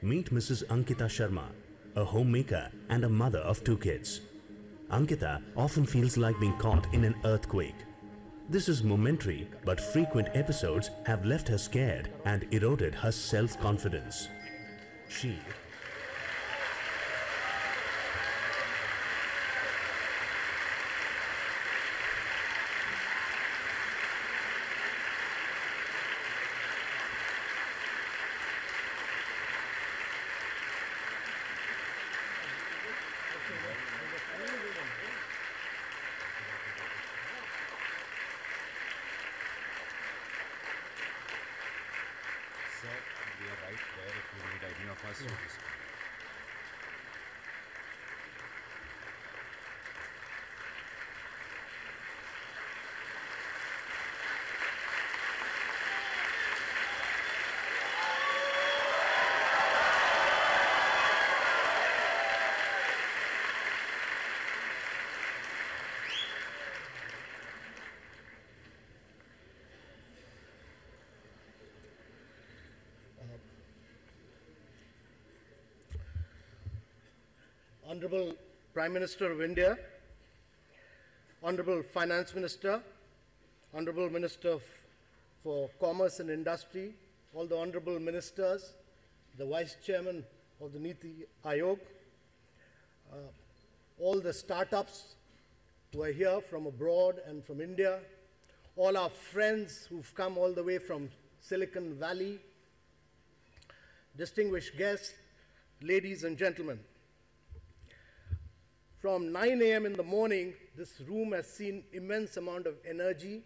Meet Mrs. Ankita Sharma, a homemaker and a mother of 2 kids. Ankita often feels like being caught in an earthquake. This is momentary, but frequent episodes have left her scared and eroded her self-confidence. She Honorable Prime Minister of India, Honorable Finance Minister, Honorable Minister for Commerce and Industry, all the Honorable Ministers, the Vice Chairman of the Niti Aayog, all the startups who are here from abroad and from India, all our friends who've come all the way from Silicon Valley, distinguished guests, ladies and gentlemen. From 9 a.m. in the morning, this room has seen immense amount of energy.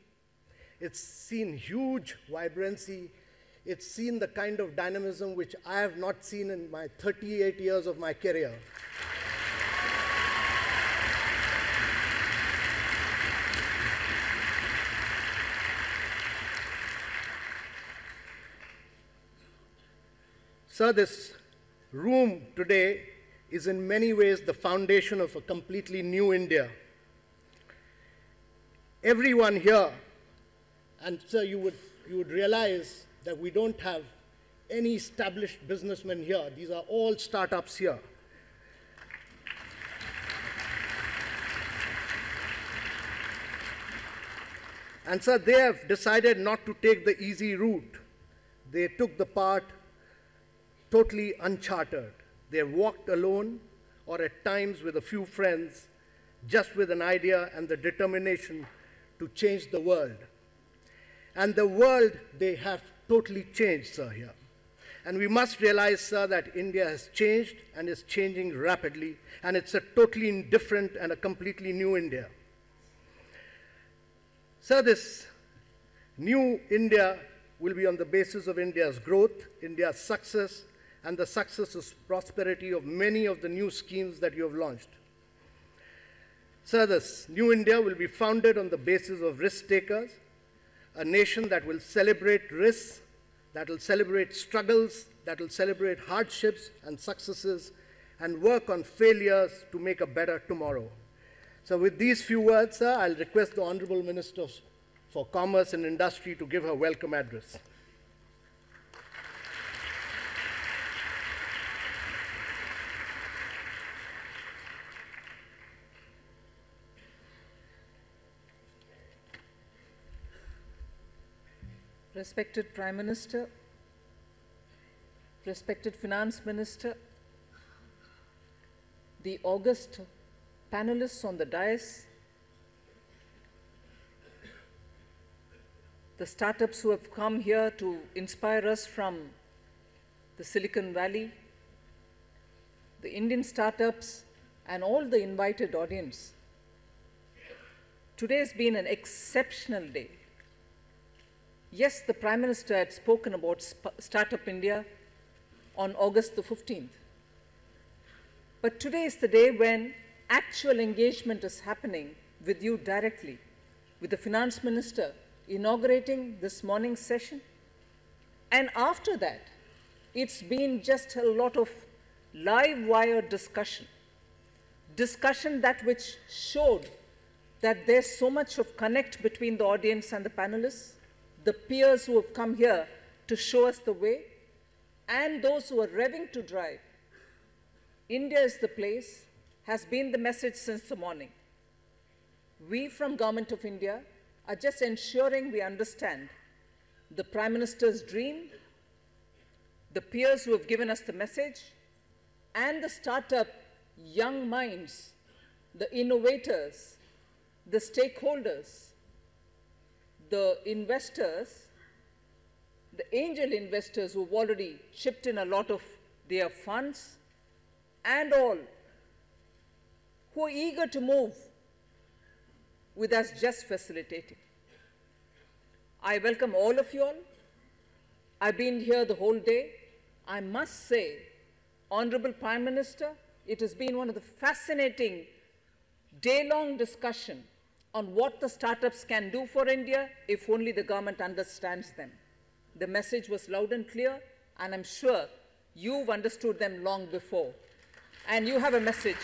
It's seen huge vibrancy. It's seen the kind of dynamism which I have not seen in my 38 years of my career. Sir, this room today is in many ways the foundation of a completely new India. Everyone here, and sir, you would realize that we don't have any established businessmen here. These are all startups here. And sir, they have decided not to take the easy route. They took the path totally uncharted. They walked alone or at times with a few friends, just with an idea and the determination to change the world. And the world they have totally changed, sir, here. And we must realize, sir, that India has changed and is changing rapidly, and it's a totally different and a completely new India. Sir, this new India will be on the basis of India's growth, India's success, and the success and prosperity of many of the new schemes that you have launched. Sir, this new India will be founded on the basis of risk takers, a nation that will celebrate risks, that will celebrate struggles, that will celebrate hardships and successes, and work on failures to make a better tomorrow. So with these few words, sir, I'll request the Honorable Minister for Commerce and Industry to give her welcome address. Respected Prime Minister, respected Finance Minister, the august panelists on the dais, the startups who have come here to inspire us from the Silicon Valley, the Indian startups, and all the invited audience. Today has been an exceptional day. Yes, the Prime Minister had spoken about Startup India on August the 15th. But today is the day when actual engagement is happening with you directly, with the Finance Minister inaugurating this morning's session. And after that, it's been just a lot of live wire discussion that which showed that there's so much of connect between the audience and the panelists, the peers who have come here to show us the way, and those who are revving to drive, India is the place, has been the message since the morning. We from Government of India are just ensuring we understand the Prime Minister's dream, the peers who have given us the message, and the startup young minds, the innovators, the stakeholders, the investors, the angel investors who have already chipped in a lot of their funds, and all who are eager to move with us just facilitating. I welcome all of you all. I've been here the whole day. I must say, Honorable Prime Minister, it has been one of the fascinating day-long discussion on what the startups can do for India if only the government understands them. The message was loud and clear, and I'm sure you've understood them long before. And you have a message.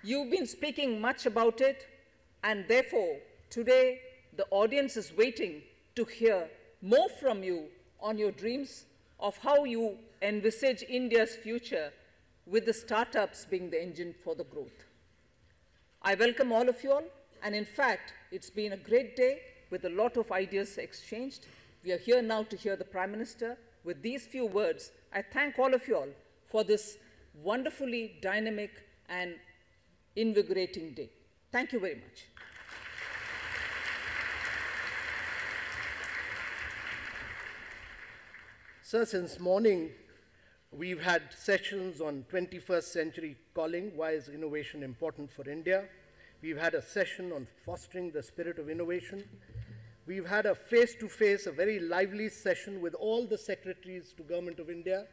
You've been speaking much about it, and therefore, today, the audience is waiting to hear more from you on your dreams of how you envisage India's future with the startups being the engine for the growth. I welcome all of you all, and in fact, it's been a great day with a lot of ideas exchanged. We are here now to hear the Prime Minister. With these few words, I thank all of you all for this wonderfully dynamic and invigorating day. Thank you very much. Sir, since morning, we've had sessions on 21st century calling, why is innovation important for India? We've had a session on fostering the spirit of innovation. We've had a face-to-face, a very lively session with all the secretaries to Government of India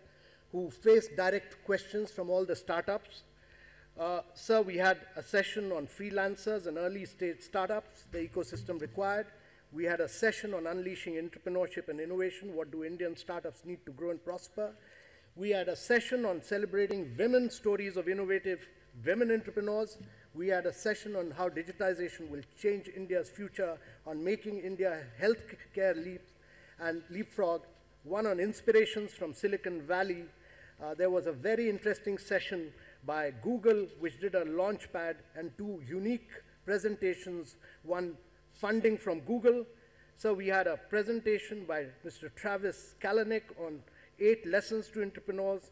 who faced direct questions from all the startups. Sir, we had a session on freelancers and early-stage startups, the ecosystem required. We had a session on unleashing entrepreneurship and innovation. What do Indian startups need to grow and prosper? We had a session on celebrating women's stories of innovative women entrepreneurs. We had a session on how digitization will change India's future, on making India healthcare leapfrog, one on inspirations from Silicon Valley. There was a very interesting session by Google, which did a launchpad, and two unique presentations, one funding from Google. So we had a presentation by Mr. Travis Kalanick on 8 lessons to entrepreneurs.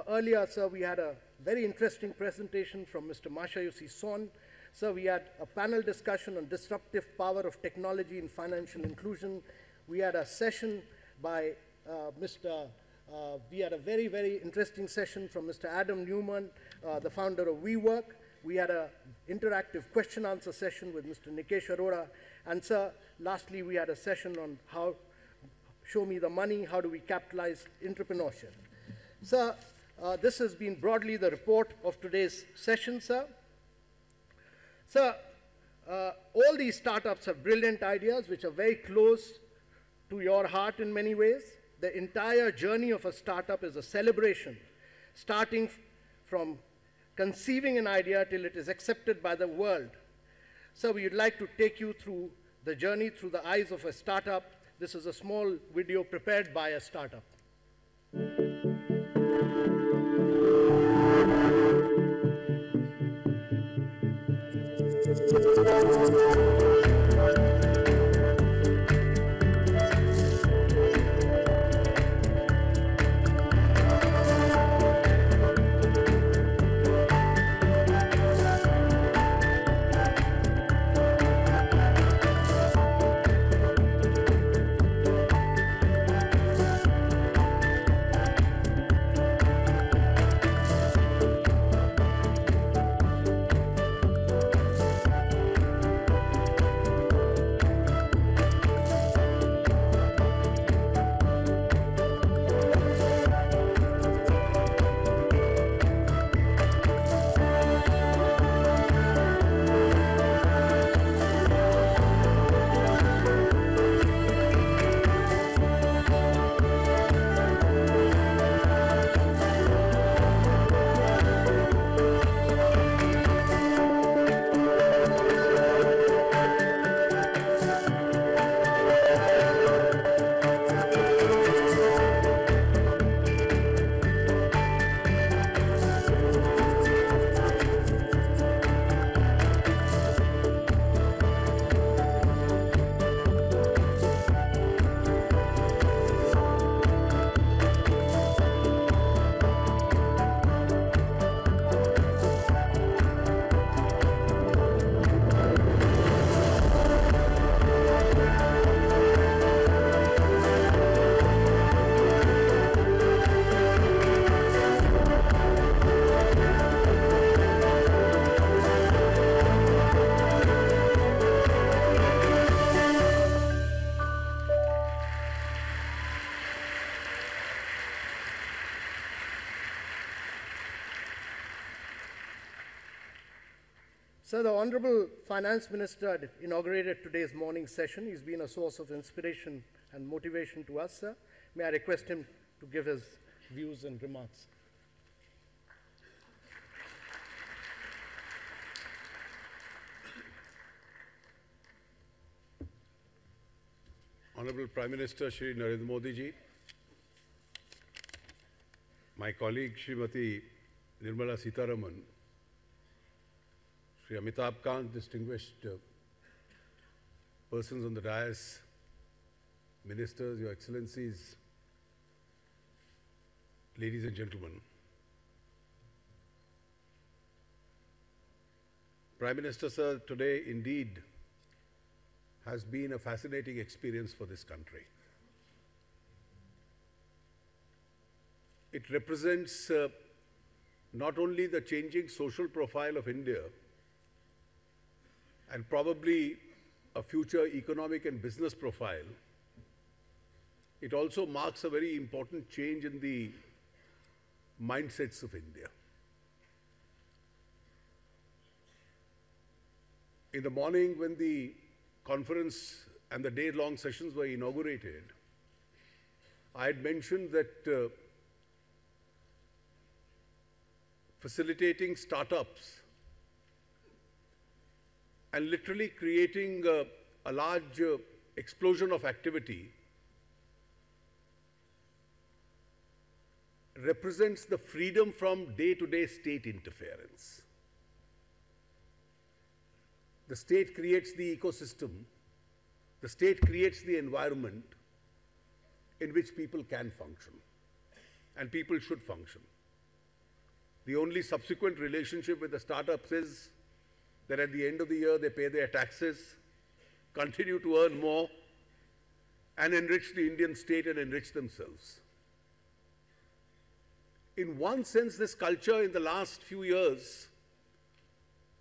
Earlier, sir, we had a very interesting presentation from Mr. Mashayusi Son. So we had a panel discussion on disruptive power of technology in financial inclusion. We had a session by we had a very, very interesting session from Mr. Adam Newman, the founder of WeWork. We had an interactive question-answer session with Mr. Nikesh Arora. And, sir, lastly, we had a session on how, show me the money, how do we capitalize entrepreneurship. Sir, this has been broadly the report of today's session, sir. Sir, all these startups have brilliant ideas which are very close to your heart in many ways. The entire journey of a startup is a celebration, starting from conceiving an idea till it is accepted by the world. So we would like to take you through the journey through the eyes of a startup. This is a small video prepared by a startup. Sir, the Honorable Finance Minister had inaugurated today's morning session. He's been a source of inspiration and motivation to us, sir. May I request him to give his views and remarks. Honorable Prime Minister Shri Narendra Modi ji, my colleague Srimati Nirmala Sitharaman, Shri Amitabh Kant, distinguished persons on the dais, ministers, Your Excellencies, ladies and gentlemen. Prime Minister, sir, today indeed has been a fascinating experience for this country. It represents not only the changing social profile of India and probably a future economic and business profile, it also marks a very important change in the mindsets of India. In the morning when the conference and the day-long sessions were inaugurated, I had mentioned that facilitating startups and literally creating a large explosion of activity represents the freedom from day-to-day state interference. The state creates the ecosystem, the state creates the environment in which people can function, and people should function. The only subsequent relationship with the startups is that at the end of the year they pay their taxes, continue to earn more, and enrich the Indian state and enrich themselves. In one sense, this culture in the last few years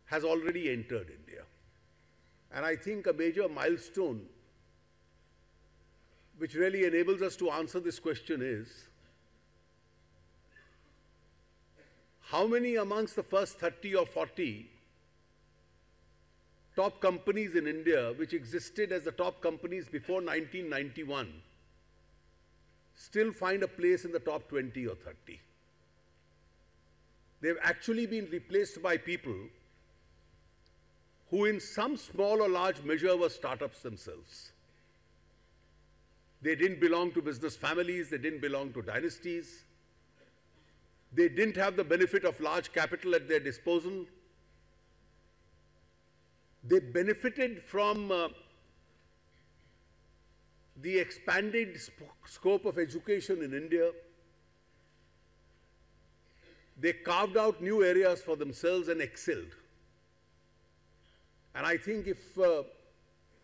has already entered India. And I think a major milestone which really enables us to answer this question is, how many amongst the first 30 or 40 top companies in India, which existed as the top companies before 1991, still find a place in the top 20 or 30? They've actually been replaced by people who in some small or large measure were startups themselves. They didn't belong to business families, they didn't belong to dynasties, they didn't have the benefit of large capital at their disposal. They benefited from the expanded scope of education in India. They carved out new areas for themselves and excelled. And I think if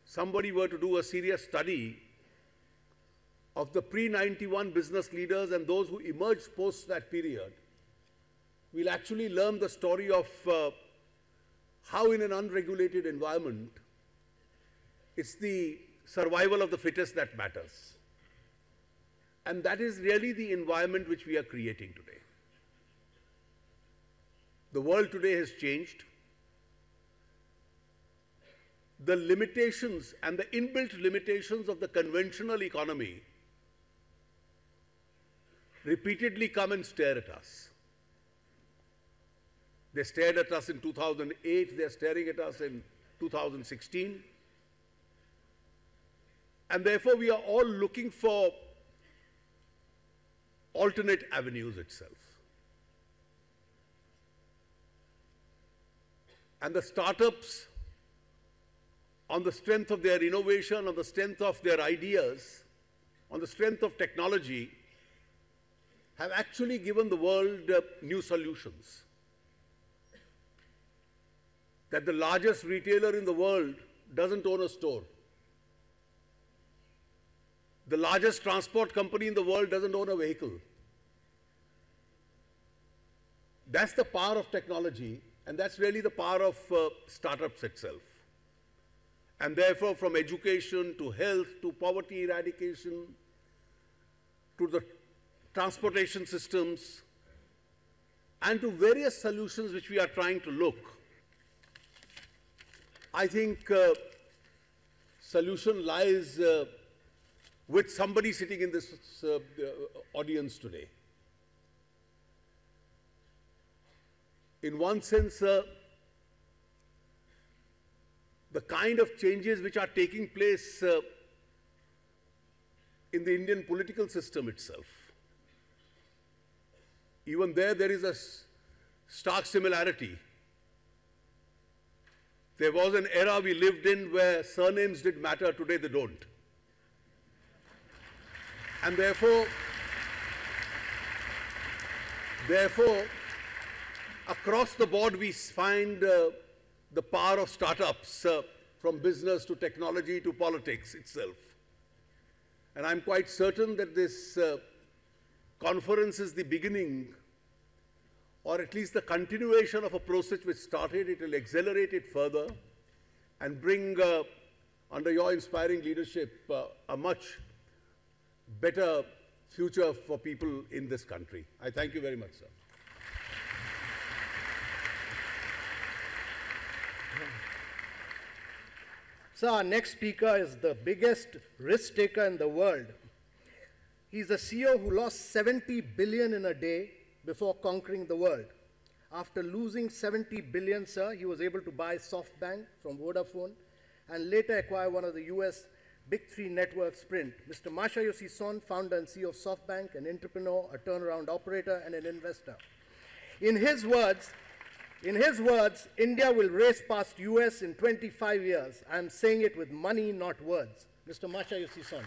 somebody were to do a serious study of the pre-91 business leaders and those who emerged post that period, we'll actually learn the story of how in an unregulated environment, it's the survival of the fittest that matters. And that is really the environment which we are creating today. The world today has changed. The limitations and the inbuilt limitations of the conventional economy repeatedly come and stare at us. They stared at us in 2008, they're staring at us in 2016. And therefore, we are all looking for alternate avenues itself. And the startups, on the strength of their innovation, on the strength of their ideas, on the strength of technology, have actually given the world new solutions. That the largest retailer in the world doesn't own a store. The largest transport company in the world doesn't own a vehicle. That's the power of technology, and that's really the power of startups itself. And therefore, from education to health to poverty eradication to the transportation systems and to various solutions which we are trying to look, I think solution lies with somebody sitting in this audience today. In one sense, the kind of changes which are taking place in the Indian political system itself, even there is a stark similarity. There was an era we lived in where surnames did matter, today they don't. And therefore, across the board we find the power of startups from business to technology to politics itself. And I'm quite certain that this conference is the beginning, or at least the continuation of a process which started. It will accelerate it further and bring, under your inspiring leadership, a much better future for people in this country. I thank you very much, sir. So our next speaker is the biggest risk taker in the world. He's a CEO who lost 70 billion in a day before conquering the world. After losing 70 billion, sir, he was able to buy SoftBank from Vodafone and later acquire one of the US Big Three networks, Sprint. Mr. Masayoshi Son, founder and CEO of SoftBank, an entrepreneur, a turnaround operator, and an investor. In his words, India will race past US in 25 years. I'm saying it with money, not words. Mr. Masayoshi Son.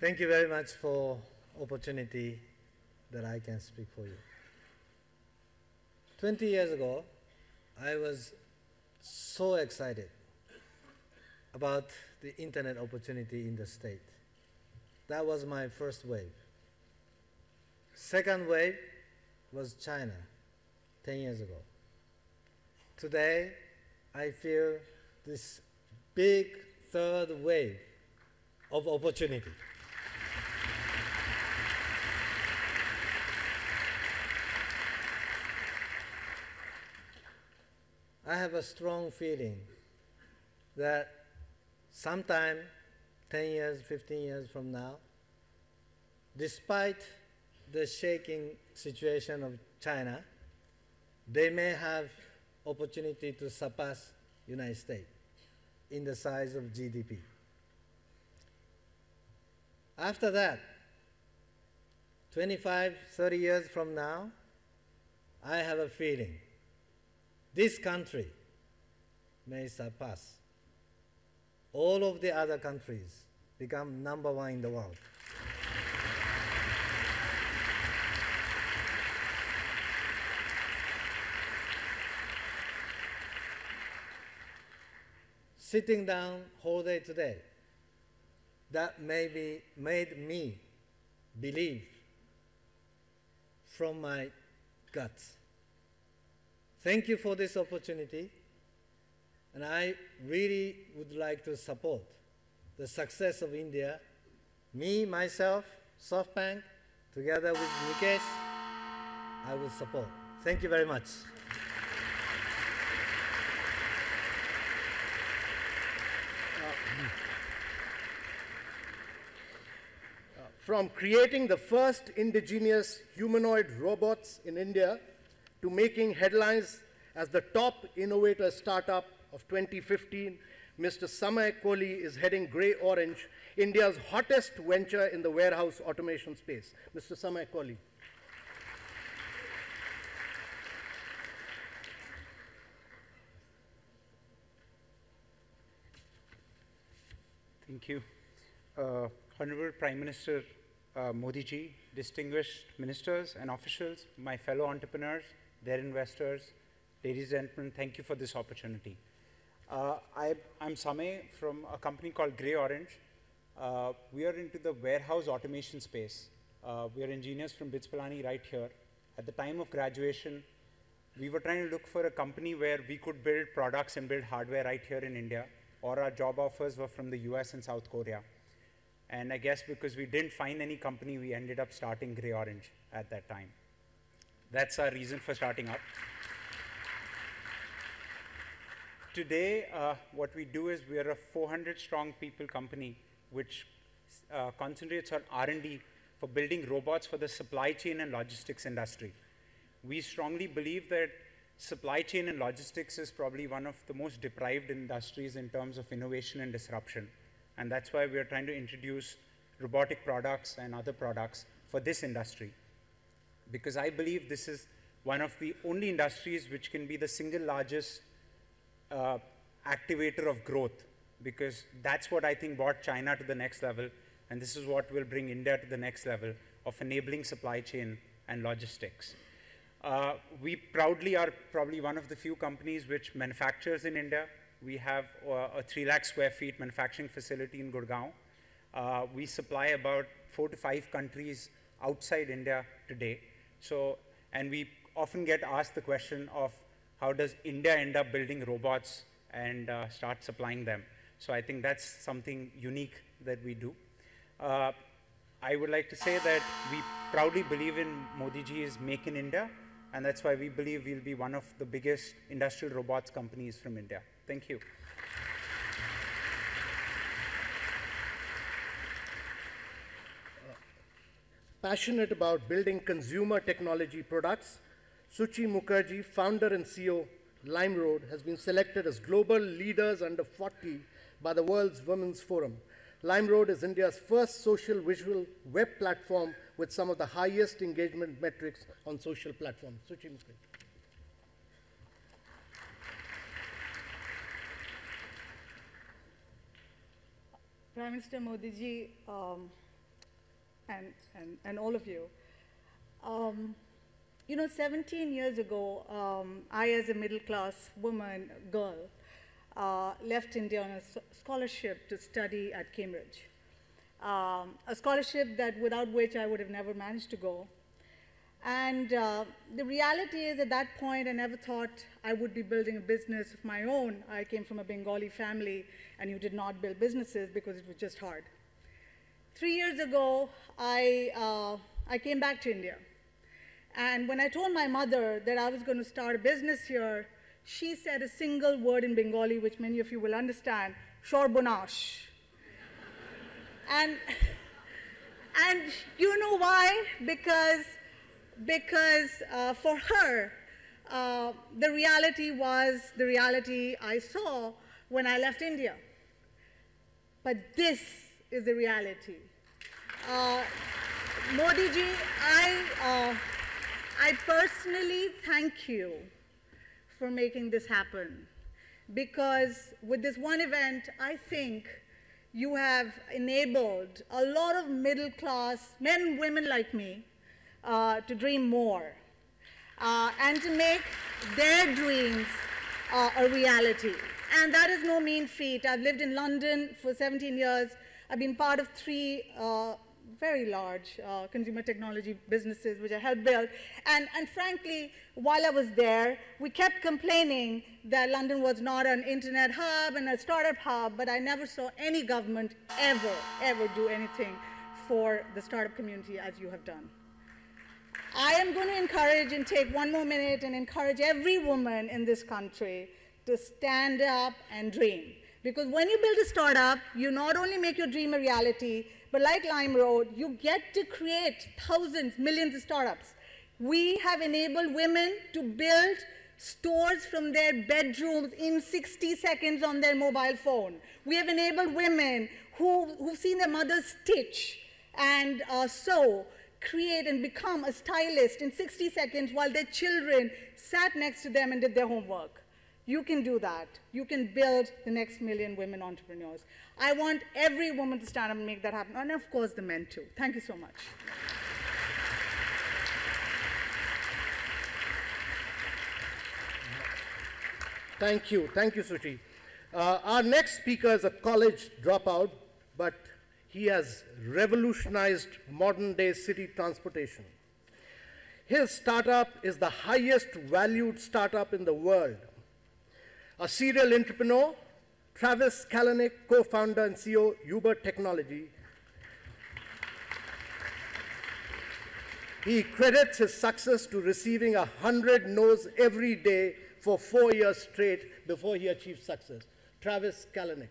Thank you very much for opportunity that I can speak for you. 20 years ago, I was so excited about the internet opportunity in the state. That was my first wave. Second wave was China 10 years ago. Today, I feel this big third wave of opportunity. I have a strong feeling that sometime 10 years, 15 years from now, despite the shaking situation of China, they may have opportunity to surpass United States in the size of GDP. After that, 25, 30 years from now, I have a feeling this country may surpass all of the other countries, become #1 in the world. Sitting down whole day today, that maybe made me believe from my guts. Thank you for this opportunity, and I really would like to support the success of India. Me, myself, SoftBank, together with Nikesh, I will support. Thank you very much. From creating the first indigenous humanoid robots in India to making headlines as the top innovator startup of 2015, Mr. Samay Kohli is heading Grey Orange, India's hottest venture in the warehouse automation space. Mr. Samay Kohli. Thank you. Honorable Prime Minister Modi ji, distinguished ministers and officials, my fellow entrepreneurs, their investors, ladies and gentlemen, thank you for this opportunity. I'm Samay from a company called Grey Orange. We are into the warehouse automation space. We are engineers from BITS Pilani right here. At the time of graduation, we were trying to look for a company where we could build products and build hardware right here in India. or our job offers were from the US and South Korea. And I guess because we didn't find any company, we ended up starting Grey Orange at that time. That's our reason for starting up. Today, what we do is we are a 400-strong people company which concentrates on R&D for building robots for the supply chain and logistics industry. We strongly believe that supply chain and logistics is probably one of the most deprived industries in terms of innovation and disruption. And that's why we are trying to introduce robotic products and other products for this industry. Because I believe this is one of the only industries which can be the single largest activator of growth, because that's what I think brought China to the next level, and this is what will bring India to the next level of enabling supply chain and logistics. We proudly are probably one of the few companies which manufactures in India. We have a 3 lakh square feet manufacturing facility in Gurgaon. We supply about 4 to 5 countries outside India today. So, and we often get asked the question of how does India end up building robots and start supplying them? So I think that's something unique that we do. I would like to say that we proudly believe in Modi ji's Make in India, and that's why we believe we'll be one of the biggest industrial robots companies from India. Thank you. Passionate about building consumer technology products, Suchi Mukherjee, founder and CEO, LimeRoad, has been selected as Global Leaders Under 40 by the World's Women's Forum. LimeRoad is India's first social visual web platform with some of the highest engagement metrics on social platforms. Suchi Mukherjee. Prime Minister Modi ji, and all of you. You know, 17 years ago, I, as a middle-class woman, girl, left India on a scholarship to study at Cambridge. A scholarship that without which I would have never managed to go. And the reality is, at that point, I never thought I would be building a business of my own. I came from a Bengali family, and you did not build businesses because it was just hard. 3 years ago, I came back to India. And when I told my mother that I was going to start a business here, she said a single word in Bengali, which many of you will understand, Shorbonash. And you know why? Because for her, the reality was the reality I saw when I left India. But this is the reality. Modi ji, I personally thank you for making this happen, because with this one event, I think you have enabled a lot of middle-class men and women like me to dream more and to make their dreams a reality. And that is no mean feat. I've lived in London for 17 years. I've been part of 3 very large consumer technology businesses which I helped build. And frankly, while I was there, we kept complaining that London was not an internet hub and a startup hub, but I never saw any government ever do anything for the startup community as you have done. I am going to encourage and take one more minute and encourage every woman in this country to stand up and dream. Because when you build a startup, you not only make your dream a reality, but like LimeRoad, you get to create thousands, millions of startups. We have enabled women to build stores from their bedrooms in 60 seconds on their mobile phone. We have enabled women who've seen their mothers stitch and sew, create and become a stylist in 60 seconds while their children sat next to them and did their homework. You can do that. You can build the next million women entrepreneurs. I want every woman to stand up and make that happen, and of course the men too. Thank you so much. Thank you, Suchi. Our next speaker is a college dropout, but he has revolutionized modern-day city transportation. His startup is the highest valued startup in the world. A serial entrepreneur, Travis Kalanick, co-founder and CEO, Uber Technology. He credits his success to receiving 100 no's every day for 4 years straight before he achieved success. Travis Kalanick.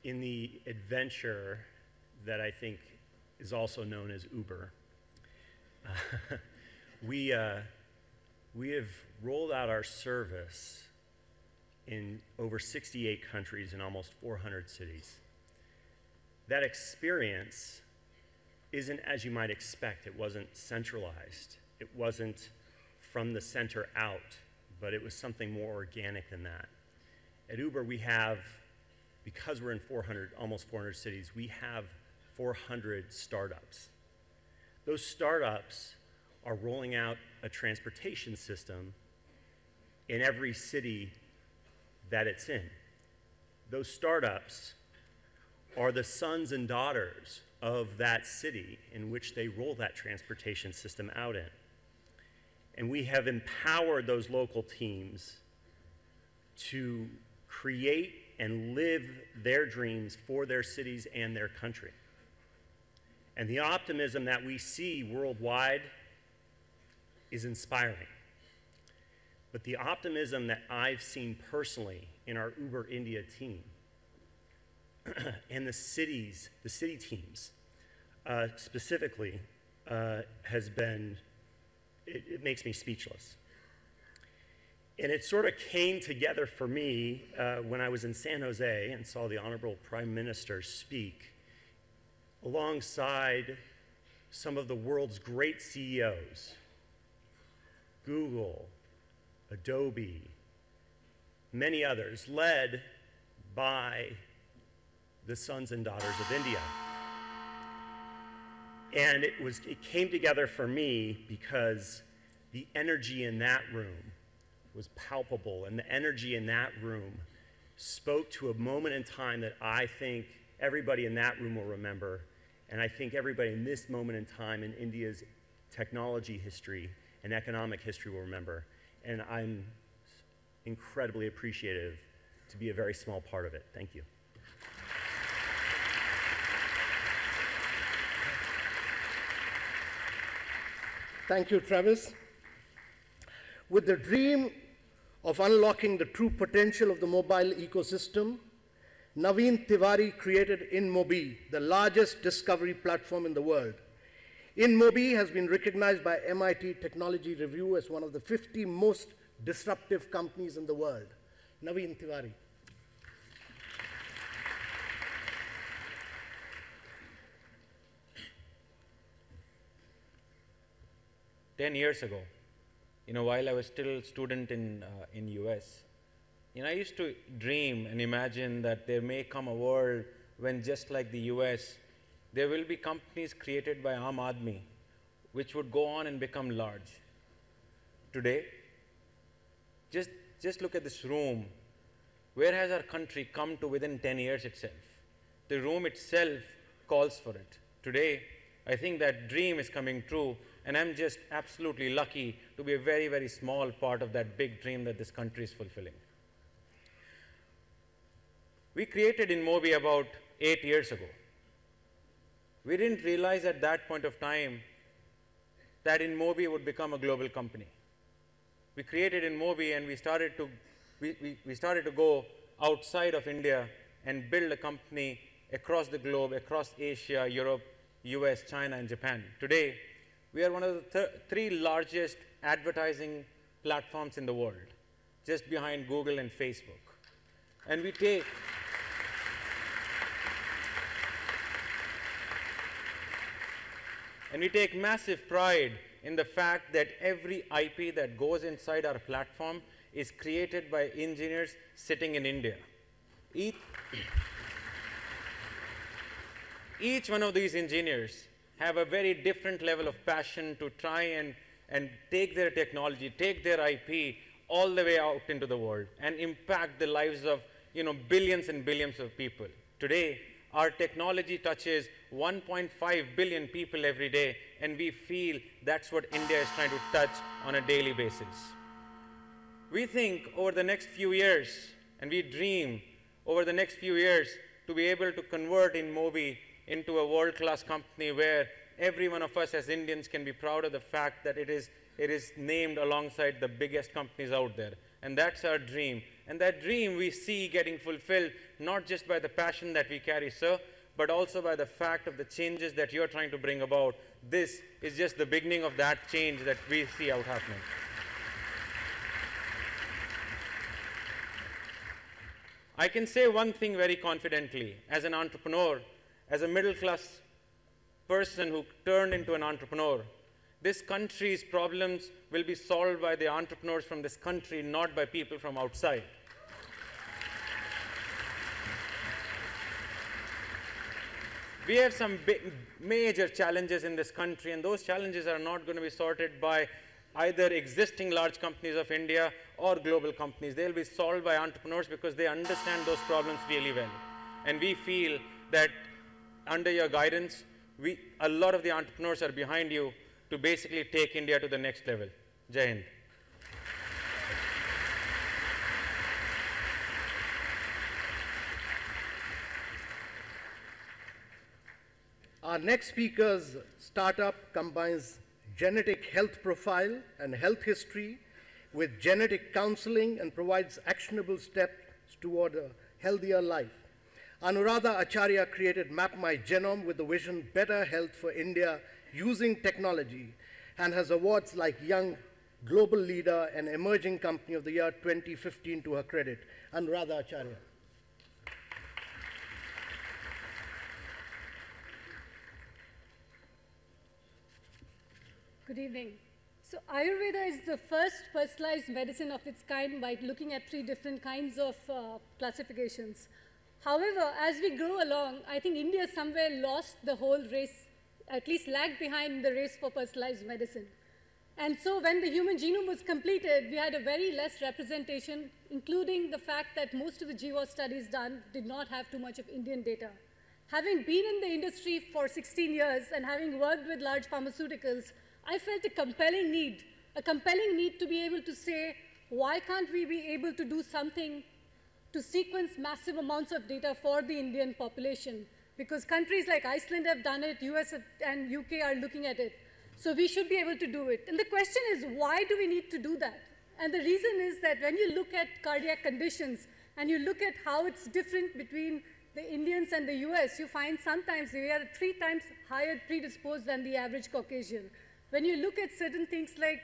In the adventure that I think is also known as Uber, we have rolled out our service in over 68 countries in almost 400 cities. That experience isn't as you might expect. It wasn't centralized. It wasn't from the center out, but it was something more organic than that. At Uber, we have, because we're in almost 400 cities, we have 400 startups. Those startups are rolling out a transportation system in every city that it's in. Those startups are the sons and daughters of that city in which they roll that transportation system out in. And we have empowered those local teams to create and live their dreams for their cities and their country. And the optimism that we see worldwide is inspiring. But the optimism that I've seen personally in our Uber India team and the city teams specifically has been, it makes me speechless. And it sort of came together for me when I was in San Jose and saw the Honorable Prime Minister speak alongside some of the world's great CEOs, Google, Adobe, many others, led by the sons and daughters of India. And it came together for me because the energy in that room was palpable, and the energy in that room spoke to a moment in time that I think everybody in that room will remember, and I think everybody in this moment in time in India's technology history and economic history will remember. And I'm incredibly appreciative to be a very small part of it. Thank you. Thank you, Travis. With the dream of unlocking the true potential of the mobile ecosystem, Naveen Tiwari created InMobi, the largest discovery platform in the world. InMobi has been recognized by MIT Technology Review as one of the 50 most disruptive companies in the world. Naveen Tiwari. Ten years ago, while I was still a student in US, I used to dream and imagine that there may come a world when, just like the US, there will be companies created by Aam Aadmi which would go on and become large. Today, just look at this room. Where has our country come to within 10 years itself? The room itself calls for it. Today, I think that dream is coming true, and I'm just absolutely lucky to be a very, very small part of that big dream that this country is fulfilling. We created InMobi about 8 years ago. We didn't realize at that point of time that InMobi would become a global company. We created InMobi and we started to go outside of India and build a company across the globe, across Asia, Europe, US, China, and Japan. Today, we are one of the 3 largest advertising platforms in the world, just behind Google and Facebook. And we take massive pride in the fact that every IP that goes inside our platform is created by engineers sitting in India. Each one of these engineers have a very different level of passion to try and take their technology, take their IP all the way out into the world and impact the lives of billions and billions of people. Today, our technology touches 1.5 billion people every day, and we feel that's what India is trying to touch on a daily basis. We think over the next few years, and we dream over the next few years to be able to convert InMobi into a world-class company where every one of us as Indians can be proud of the fact that it is named alongside the biggest companies out there. And that's our dream. And that dream we see getting fulfilled not just by the passion that we carry, sir, but also by the fact of the changes that you're trying to bring about. This is just the beginning of that change that we see out happening. I can say one thing very confidently. As an entrepreneur, as a middle-class person who turned into an entrepreneur, this country's problems will be solved by the entrepreneurs from this country, not by people from outside. We have some major challenges in this country, and those challenges are not going to be sorted by either existing large companies of India or global companies. They'll be solved by entrepreneurs because they understand those problems really well. And we feel that under your guidance, a lot of the entrepreneurs are behind you to basically take India to the next level. Jai Hind. Our next speaker's startup combines genetic health profile and health history with genetic counseling and provides actionable steps toward a healthier life. Anuradha Acharya created Map My Genome with the vision better health for India using technology and has awards like Young Global Leader and Emerging Company of the Year 2015 to her credit. Anuradha Acharya. Good evening. So Ayurveda is the first personalized medicine of its kind by looking at 3 different kinds of classifications. However, as we grow along, I think India somewhere lost the whole race, at least lagged behind the race for personalized medicine. And so when the human genome was completed, we had a very less representation, including the fact that most of the GWAS studies done did not have too much of Indian data. Having been in the industry for 16 years and having worked with large pharmaceuticals, I felt a compelling need to be able to say, why can't we be able to do something to sequence massive amounts of data for the Indian population? Because countries like Iceland have done it, US and UK are looking at it. So we should be able to do it. And the question is, why do we need to do that? And the reason is that when you look at cardiac conditions and you look at how it's different between the Indians and the US, you find sometimes we are 3 times higher predisposed than the average Caucasian. When you look at certain things like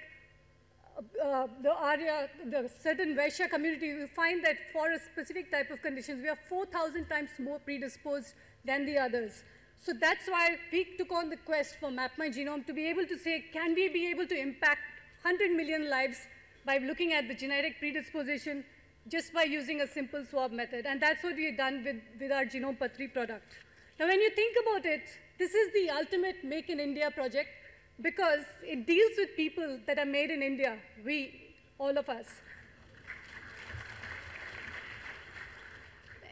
the certain Vaishya community, you find that for a specific type of conditions, we are 4,000 times more predisposed than the others. So that's why we took on the quest for Map My Genome to be able to say, can we be able to impact 100 million lives by looking at the genetic predisposition just by using a simple swab method? And that's what we've done with our Genome Patri product. Now, when you think about it, this is the ultimate Make in India project, because it deals with people that are made in India, all of us.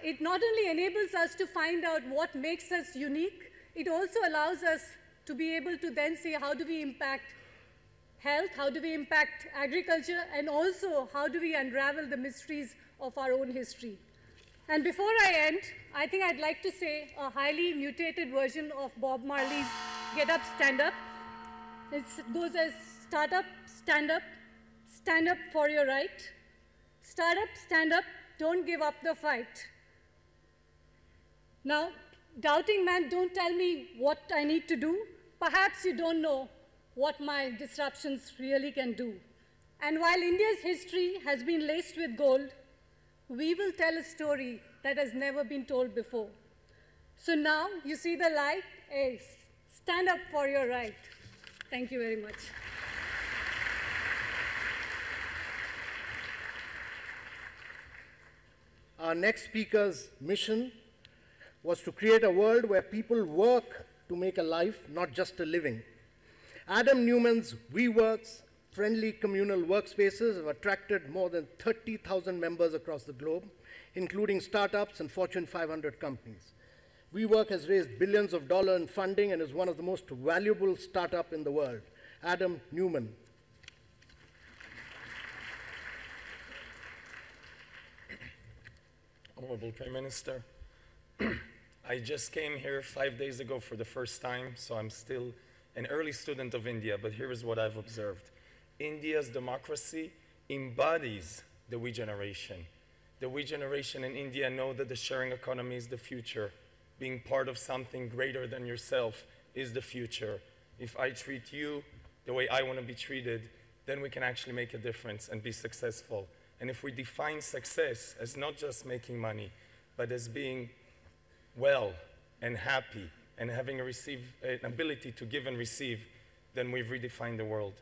It not only enables us to find out what makes us unique, it also allows us to be able to then say, how do we impact health, how do we impact agriculture, and also how do we unravel the mysteries of our own history. And before I end, I think I'd like to say a highly mutated version of Bob Marley's Get Up, Stand Up. It goes as start up, stand up for your right. Start up, stand up, don't give up the fight. Now, doubting man, don't tell me what I need to do. Perhaps you don't know what my disruptions really can do. And while India's history has been laced with gold, we will tell a story that has never been told before. So now you see the light, hey, stand up for your right. Thank you very much. Our next speaker's mission was to create a world where people work to make a life, not just a living. Adam Newman's WeWorks friendly communal workspaces have attracted more than 30,000 members across the globe, including startups and Fortune 500 companies. WeWork has raised billions of dollars in funding and is one of the most valuable startups in the world. Adam Newman. Honorable Prime Minister, I just came here 5 days ago for the first time, so I'm still an early student of India, but here is what I've observed. India's democracy embodies the we generation. The we generation in India know that the sharing economy is the future. Being part of something greater than yourself is the future. If I treat you the way I want to be treated, then we can actually make a difference and be successful. And if we define success as not just making money, but as being well and happy and having an ability to give and receive, then we've redefined the world.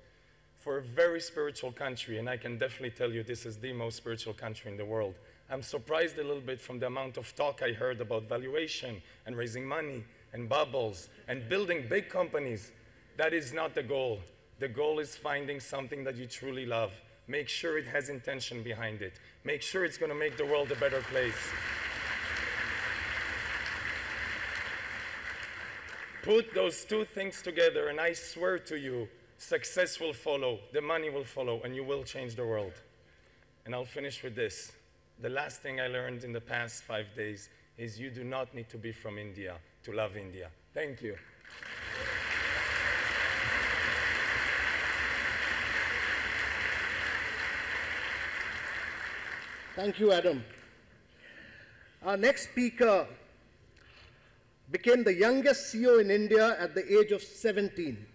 For a very spiritual country, and I can definitely tell you this is the most spiritual country in the world, I'm surprised a little bit from the amount of talk I heard about valuation and raising money and bubbles and building big companies. That is not the goal. The goal is finding something that you truly love. Make sure it has intention behind it. Make sure it's going to make the world a better place. Put those two things together, and I swear to you, success will follow, the money will follow, and you will change the world. And I'll finish with this. The last thing I learned in the past 5 days is you do not need to be from India to love India. Thank you. Thank you, Adam. Our next speaker became the youngest CEO in India at the age of 17.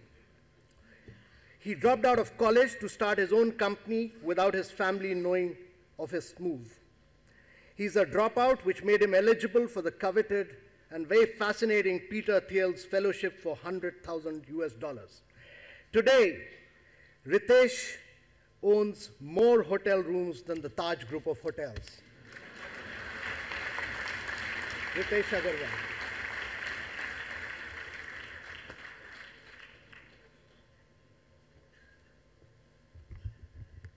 He dropped out of college to start his own company without his family knowing of his move. He's a dropout, which made him eligible for the coveted and very fascinating Peter Thiel's Fellowship for $100,000 US. Today, Ritesh owns more hotel rooms than the Taj Group of hotels. Ritesh Agarwal.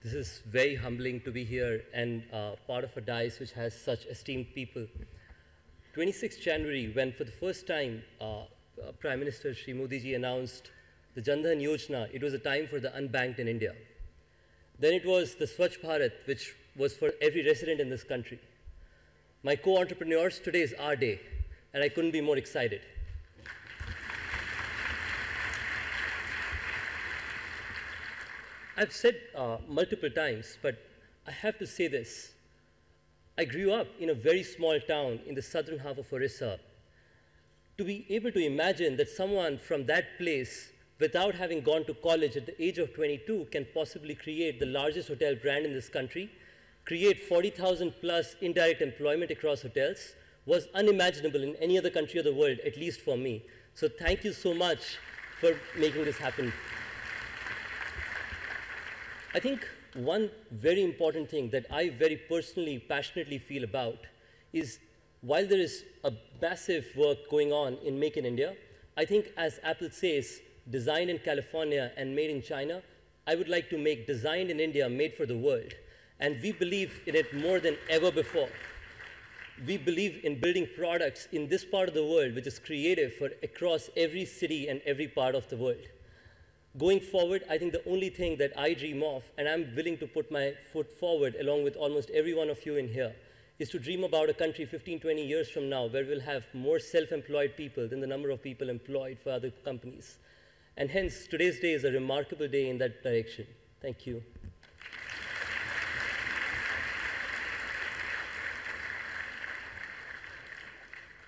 This is very humbling to be here and part of a dais which has such esteemed people. 26th January, when for the first time Prime Minister Shri Modi ji announced the Jan Dhan Yojana, it was a time for the unbanked in India. Then it was the Swachh Bharat, which was for every resident in this country. My co-entrepreneurs, today is our day, and I couldn't be more excited. I've said multiple times, but I have to say this. I grew up in a very small town in the southern half of Orissa. To be able to imagine that someone from that place, without having gone to college at the age of 22, can possibly create the largest hotel brand in this country, create 40,000 plus indirect employment across hotels, was unimaginable in any other country of the world, at least for me. So thank you so much for making this happen. I think one very important thing that I very personally, passionately feel about is while there is a massive work going on in Make in India, I think as Apple says, designed in California and made in China, I would like to make designed in India, made for the world. And we believe in it more than ever before. We believe in building products in this part of the world, which is creative for across every city and every part of the world. Going forward, I think the only thing that I dream of, and I'm willing to put my foot forward along with almost every one of you in here, is to dream about a country 15, 20 years from now where we'll have more self-employed people than the number of people employed for other companies. And hence, today's day is a remarkable day in that direction. Thank you.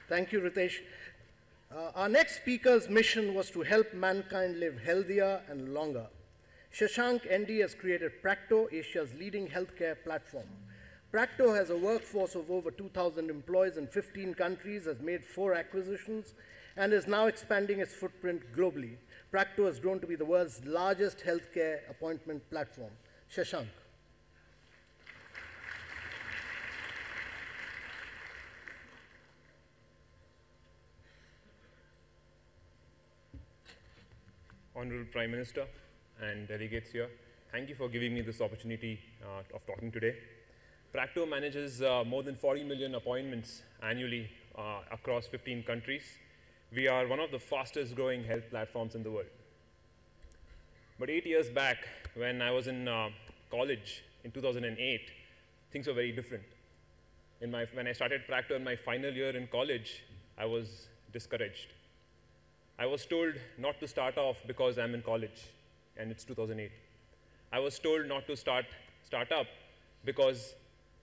Thank you, Ritesh. Our next speaker's mission was to help mankind live healthier and longer. Shashank ND has created Practo, Asia's leading healthcare platform. Practo has a workforce of over 2,000 employees in 15 countries, has made 4 acquisitions, and is now expanding its footprint globally. Practo has grown to be the world's largest healthcare appointment platform. Shashank. Honorable Prime Minister and delegates here, thank you for giving me this opportunity of talking today. Practo manages more than 40 million appointments annually across 15 countries. We are one of the fastest growing health platforms in the world. But 8 years back, when I was in college in 2008, things were very different. When I started Practo in my final year in college, I was discouraged. I was told not to start off because I'm in college, and it's 2008. I was told not to start up because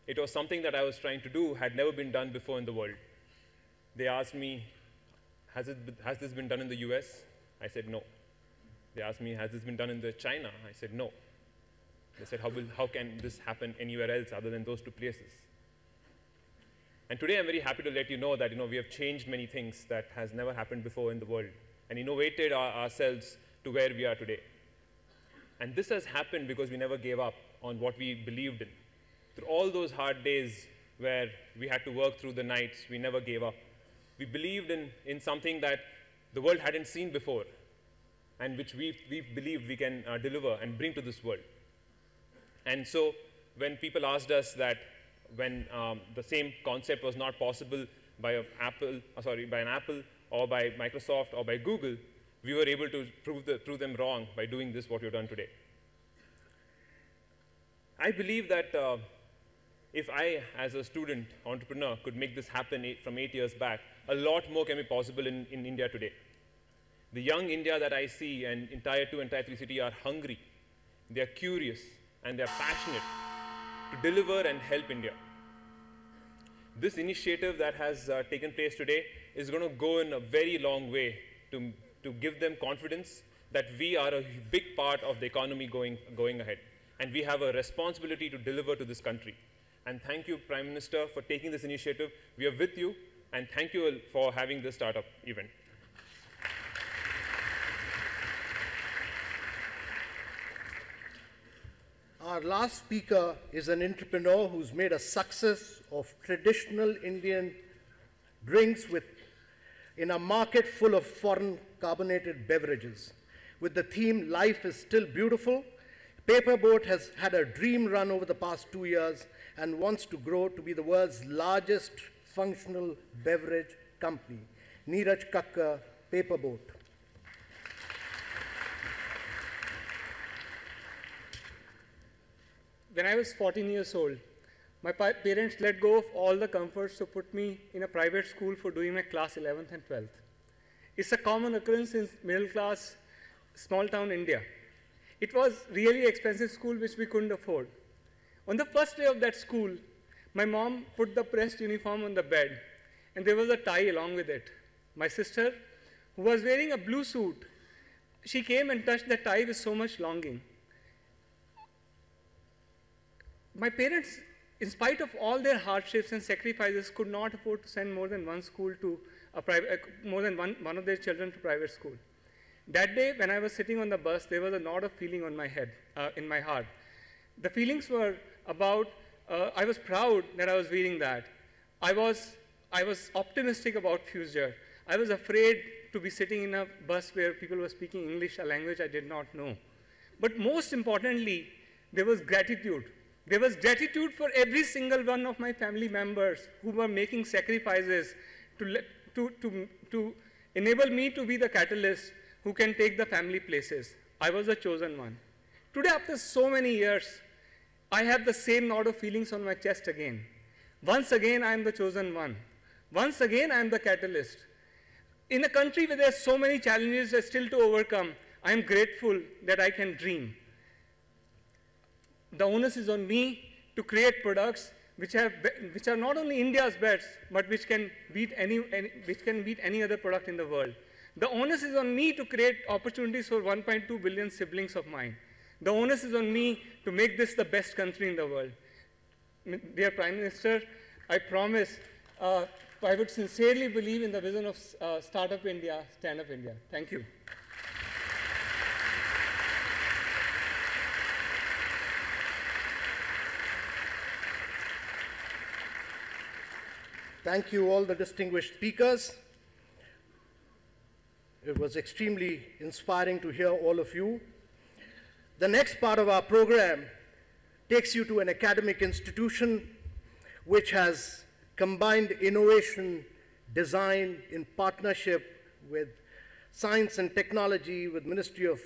it was something that I was trying to do, had never been done before in the world. They asked me, has this been done in the US? I said no. They asked me, has this been done in China? I said no. They said, how can this happen anywhere else other than those two places? And today I'm very happy to let you know that we have changed many things that has never happened before in the world and innovated ourselves to where we are today. And this has happened because we never gave up on what we believed in. Through all those hard days where we had to work through the nights, we never gave up. We believed in something that the world hadn't seen before and which we believed we can deliver and bring to this world. And so when people asked us that when the same concept was not possible by an Apple or by Microsoft or by Google, we were able to prove them wrong by doing this, what we've done today. I believe that if I, as a student entrepreneur, could make this happen from 8 years back, a lot more can be possible in India today. The young India that I see and in Tier 2 and Tier 3 city are hungry, they are curious, and they are passionate to deliver and help India. This initiative that has taken place today is going to go in a very long way to give them confidence that we are a big part of the economy going ahead. And we have a responsibility to deliver to this country. And thank you, Prime Minister, for taking this initiative. We are with you, and thank you for having this startup event. Our last speaker is an entrepreneur who's made a success of traditional Indian drinks in a market full of foreign carbonated beverages. With the theme, Life is Still Beautiful, Paperboat has had a dream run over the past 2 years and wants to grow to be the world's largest functional beverage company. Neeraj Kakkar, Paperboat. When I was 14 years old, my parents let go of all the comforts to put me in a private school for doing my class 11th and 12th. It's a common occurrence in middle class, small town India. It was really expensive school which we couldn't afford. On the first day of that school, my mom put the pressed uniform on the bed, and there was a tie along with it. My sister, who was wearing a blue suit, she came and touched the tie with so much longing. My parents, in spite of all their hardships and sacrifices, could not afford to send more than one of their children to private school. That day, when I was sitting on the bus, there was a lot of feeling on my head, in my heart. The feelings were about, I was proud that I was wearing that. I was optimistic about future. I was afraid to be sitting in a bus where people were speaking English, a language I did not know. But most importantly, there was gratitude. There was gratitude for every single one of my family members who were making sacrifices to enable me to be the catalyst who can take the family places. I was the chosen one. Today, after so many years, I have the same knot of feelings on my chest again. Once again, I am the chosen one. Once again, I am the catalyst. In a country where there are so many challenges still to overcome, I am grateful that I can dream. The onus is on me to create products which are not only India's best, but which can beat any other product in the world. The onus is on me to create opportunities for 1.2 billion siblings of mine. The onus is on me to make this the best country in the world. Dear Prime Minister, I promise I would sincerely believe in the vision of Startup India, Stand Up India. Thank you. Thank you, all the distinguished speakers. It was extremely inspiring to hear all of you. The next part of our program takes you to an academic institution which has combined innovation, designed in partnership with Science and Technology, with Ministry of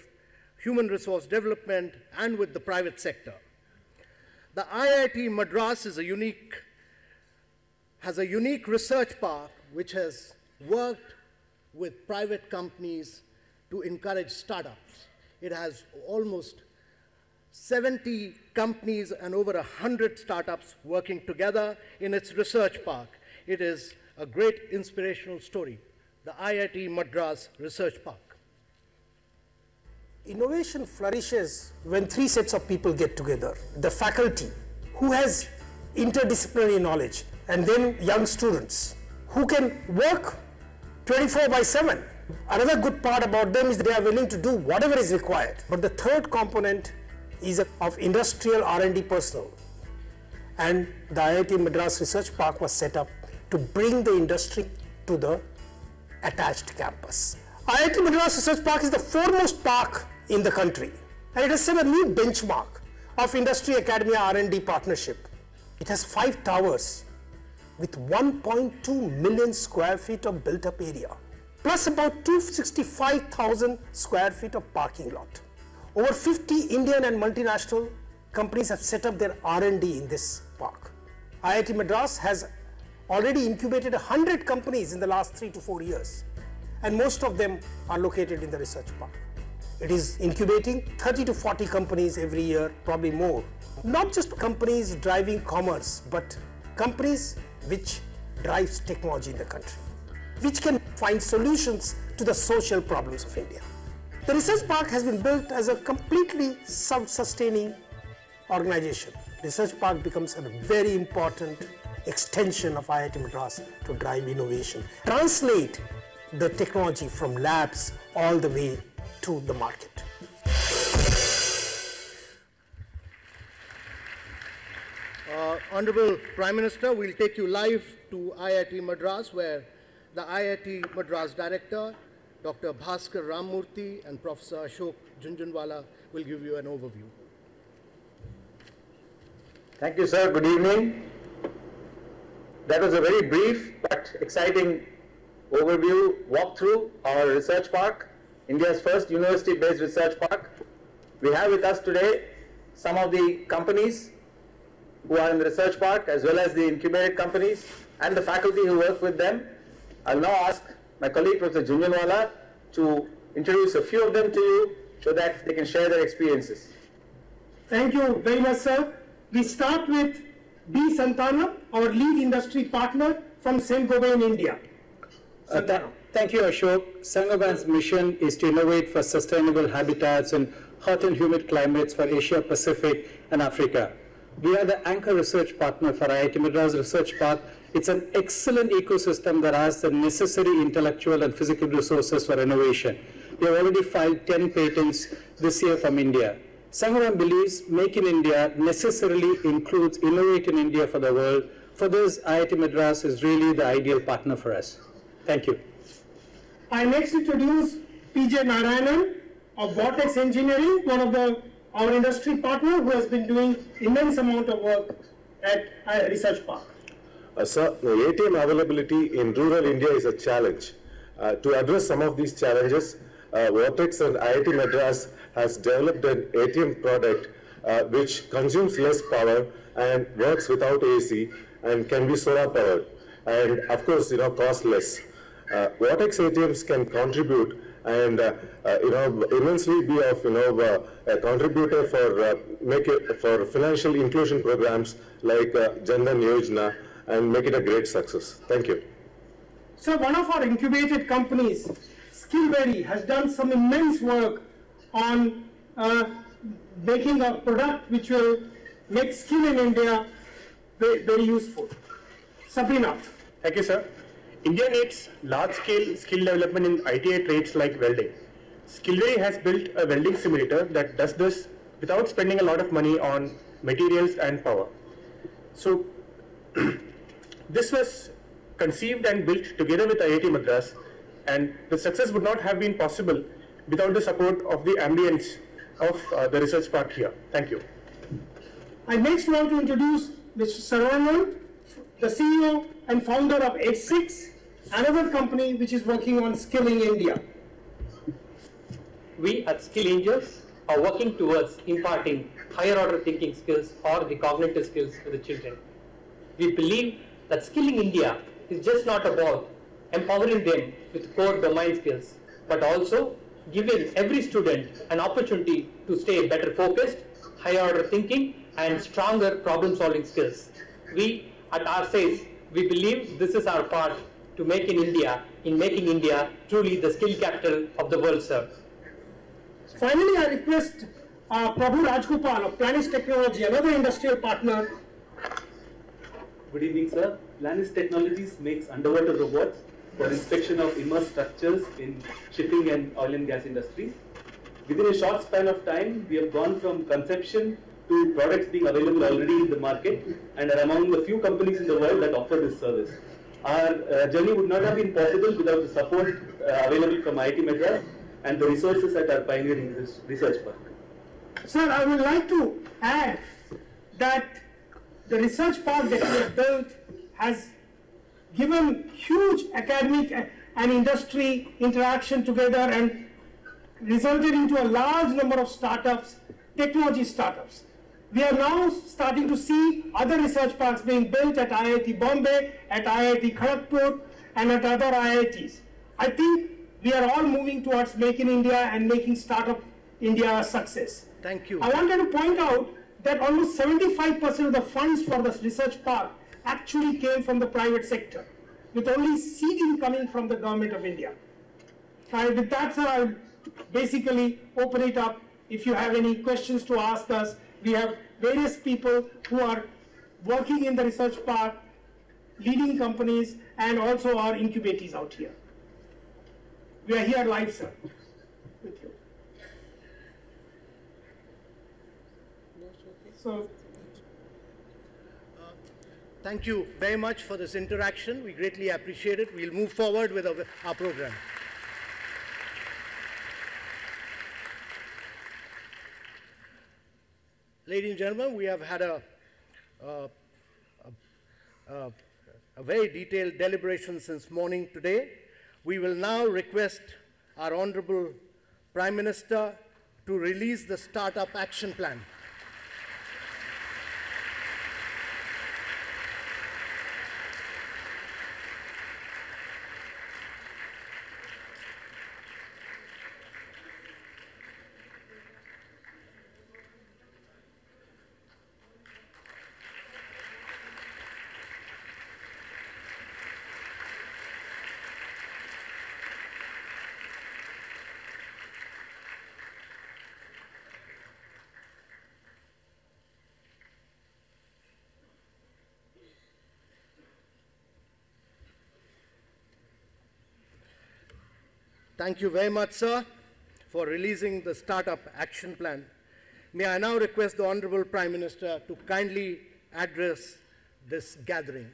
Human Resource Development, and with the private sector. The IIT Madras has a unique research park which has worked with private companies to encourage startups. It has almost 70 companies and over 100 startups working together in its research park. It is a great inspirational story, the IIT Madras Research Park. Innovation flourishes when three sets of people get together. The faculty, who has interdisciplinary knowledge, and then young students, who can work 24/7. Another good part about them is they are willing to do whatever is required. But the third component is of industrial R&D personnel. And the IIT Madras Research Park was set up to bring the industry to the attached campus. IIT Madras Research Park is the foremost park in the country, and it has set a new benchmark of industry-academia R&D partnership. It has 5 towers with 1.2 million square feet of built-up area, plus about 265,000 square feet of parking lot. Over 50 Indian and multinational companies have set up their R&D in this park. IIT Madras has already incubated 100 companies in the last 3 to 4 years, and most of them are located in the research park. It is incubating 30 to 40 companies every year, probably more. Not just companies driving commerce, but companies which drives technology in the country, which can find solutions to the social problems of India. The research park has been built as a completely self-sustaining organization. Research park becomes a very important extension of IIT Madras to drive innovation, translate the technology from labs all the way to the market. Honorable Prime Minister, we'll take you live to IIT Madras, where the IIT Madras Director, Dr. Bhaskar Ramamurthy, and Professor Ashok Jhunjhunwala will give you an overview. Thank you, sir. Good evening. That was a very brief but exciting overview, walkthrough our research park, India's first university-based research park. We have with us today some of the companies who are in the research park, as well as the incubated companies and the faculty who work with them. I'll now ask my colleague, Professor Jhunjhunwala, to introduce a few of them to you so that they can share their experiences. Thank you very much, sir. We start with B. Santana, our lead industry partner from Saint-Gobain in India. Thank you, Ashok. Saint-Gobain's mission is to innovate for sustainable habitats in hot and humid climates for Asia, Pacific, and Africa. We are the anchor research partner for IIT Madras Research Park. It's an excellent ecosystem that has the necessary intellectual and physical resources for innovation. We have already filed 10 patents this year from India. Saint-Gobain believes Make in India necessarily includes Innovate in India for the world. For this, IIT Madras is really the ideal partner for us. Thank you. I next introduce P.J. Narayanan of Vortex Engineering, one of our industry partner who has been doing immense amount of work at our research park. Sir, the ATM availability in rural India is a challenge. To address some of these challenges, Vortex and IIT Madras has developed an ATM product which consumes less power and works without AC and can be solar powered, and of course, cost less. Vortex ATMs can contribute and immensely be of a contributor for financial inclusion programs like Jan Dhan Yojana, and make it a great success. Thank you. So one of our incubated companies, Skillberry, has done some immense work on making a product which will make skill in India very, very useful. Sabrina. Thank you, sir. India needs large-scale skill development in ITI trades like welding. Skillberry has built a welding simulator that does this without spending a lot of money on materials and power. So this was conceived and built together with IIT Madras, and the success would not have been possible without the support of the ambience of the research park here. Thank you. I next want to introduce Mr. Saravanan, the CEO and founder of H6. another company which is working on skilling India. We at Skill Angels are working towards imparting higher order thinking skills or the cognitive skills to the children. We believe that Skilling India is just not about empowering them with core domain skills, but also giving every student an opportunity to stay better focused, higher order thinking, and stronger problem solving skills. We at RSAIS, we believe this is our part to make in making India truly the skill capital of the world, sir. Finally, I request Prabhu Rajgopal of Planis Technology, another industrial partner. Good evening, sir. Planis Technologies makes underwater robots for inspection of immersed structures in shipping and oil and gas industry. Within a short span of time, we have gone from conception to products being available already in the market and are among the few companies in the world that offer this service. Our journey would not have been possible without the support available from IIT Madras and the resources at our pioneering research park. Sir, I would like to add that the research park that we have built has given huge academic and industry interaction together and resulted into a large number of startups, technology startups. We are now starting to see other research parks being built at IIT Bombay, at IIT Kharagpur, and at other IITs. I think we are all moving towards Make in India and making Startup India a success. Thank you. I wanted to point out that almost 75% of the funds for this research park actually came from the private sector, with only seeding coming from the government of India. With that, sir, I will basically open it up. If you have any questions to ask us, we have various people who are working in the research park, leading companies, and also our incubators out here. We are here live, sir, with you. So, thank you very much for this interaction. We greatly appreciate it. We'll move forward with our program. Ladies and gentlemen, we have had a very detailed deliberation since morning today. We will now request our Honorable Prime Minister to release the Startup Action Plan. Thank you very much, sir, for releasing the Startup Action Plan. May I now request the Honorable Prime Minister to kindly address this gathering.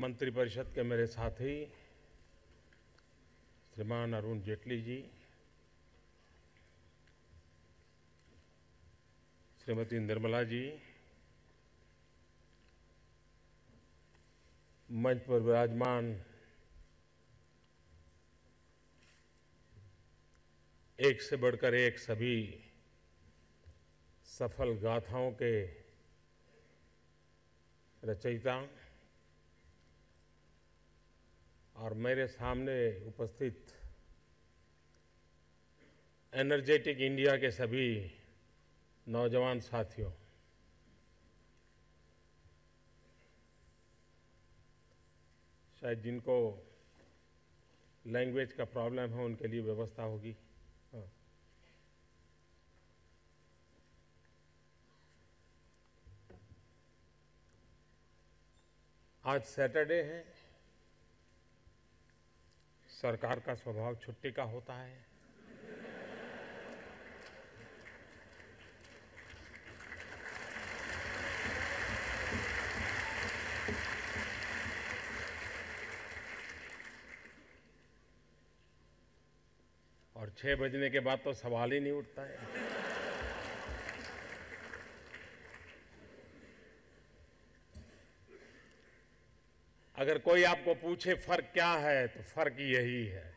मंत्रिपरिषद के मेरे साथी श्रीमान अरुण जेटली जी, श्रीमती निर्मला जी, मंच पर विराजमान एक से बढ़कर एक सभी सफल गाथाओं के रचयिता और मेरे सामने उपस्थित एनर्जेटिक इंडिया के सभी नौजवान साथियों, शायद जिनको लैंग्वेज का प्रॉब्लम है उनके लिए व्यवस्था होगी। आज सैटरडे है, सरकार का स्वभाव छुट्टी का होता है। 6 बजने के बाद तो सवाल ही नहीं उठता है। अगर कोई आपको पूछे फर्क क्या है तो फर्क यही है।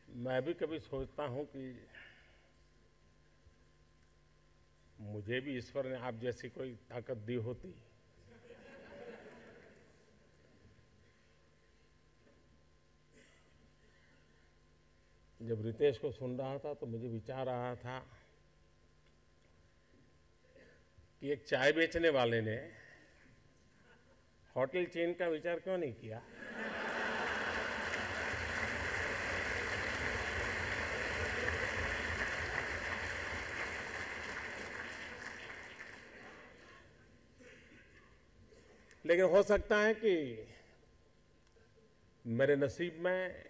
मैं भी कभी सोचता हूं कि मुझे भी ईश्वर ने आप जैसी कोई ताकत दी होती। जब रितेश को सुन रहा था तो मुझे विचार आ रहा था कि एक चाय बेचने वाले ने होटल चेन का विचार क्यों नहीं किया। लेकिन हो सकता है कि मेरे नसीब में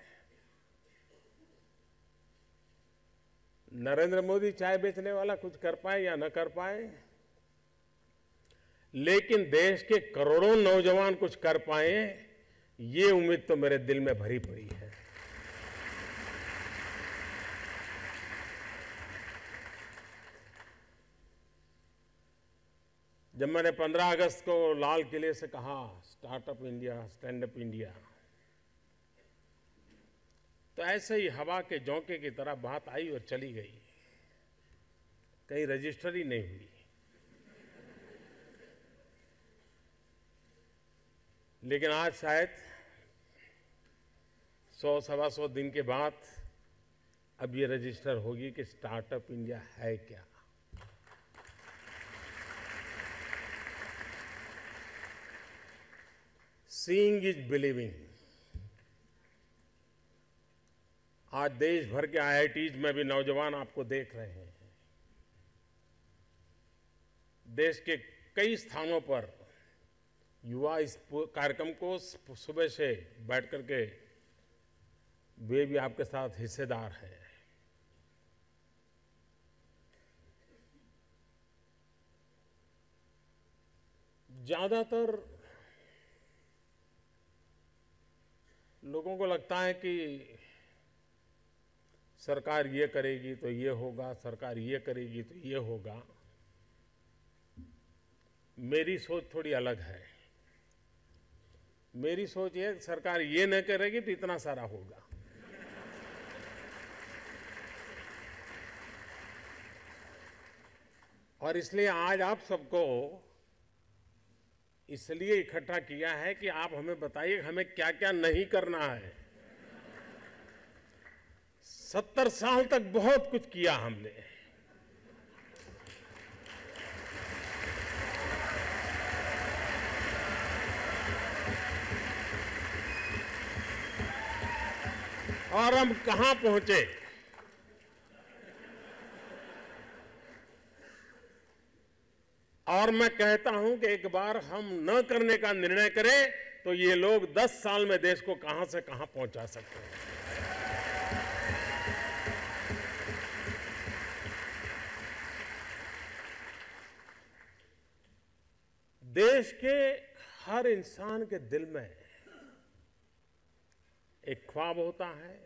नरेंद्र मोदी चाय बेचने वाला कुछ कर पाए या न कर पाए, लेकिन देश के करोड़ों नौजवान कुछ कर पाए, ये उम्मीद तो मेरे दिल में भरी पड़ी है। जब मैंने 15 अगस्त को लाल किले से कहा startup India, stand up India, तो ऐसे ही हवा के झोंके की तरह बात आई और चली गई, कहीं रजिस्टर ही नहीं हुई। लेकिन आज शायद 100-125 दिन के बाद अब ये रजिस्टर होगी कि स्टार्टअप इंडिया है क्या। Seeing is believing. आज देश भर के IITs में भी नौजवान आपको देख रहे हैं। देश के कई स्थानों पर युवा इस कार्यक्रम को सुबह से बैठ करके वे भी आपके साथ हिस्सेदार हैं। ज्यादातर लोगों को लगता है कि सरकार ये करेगी तो ये होगा, सरकार ये करेगी तो ये होगा। मेरी सोच थोड़ी अलग है। मेरी सोच ये सरकार ये न करेगी तो इतना सारा होगा। और इसलिए आज आप सबको इसलिए इकट्ठा किया है कि आप हमें बताइए हमें क्या क्या नहीं करना है। 70 साल तक बहुत कुछ किया हमने। और हम कहां पहुंचे। और मैं कहता हूं कि एक बार हम न करने का निर्णय करें तो ये लोग 10 साल में देश को कहां से कहां पहुंचा सकते हैं। देश के हर इंसान के दिल में एक ख्वाब होता है।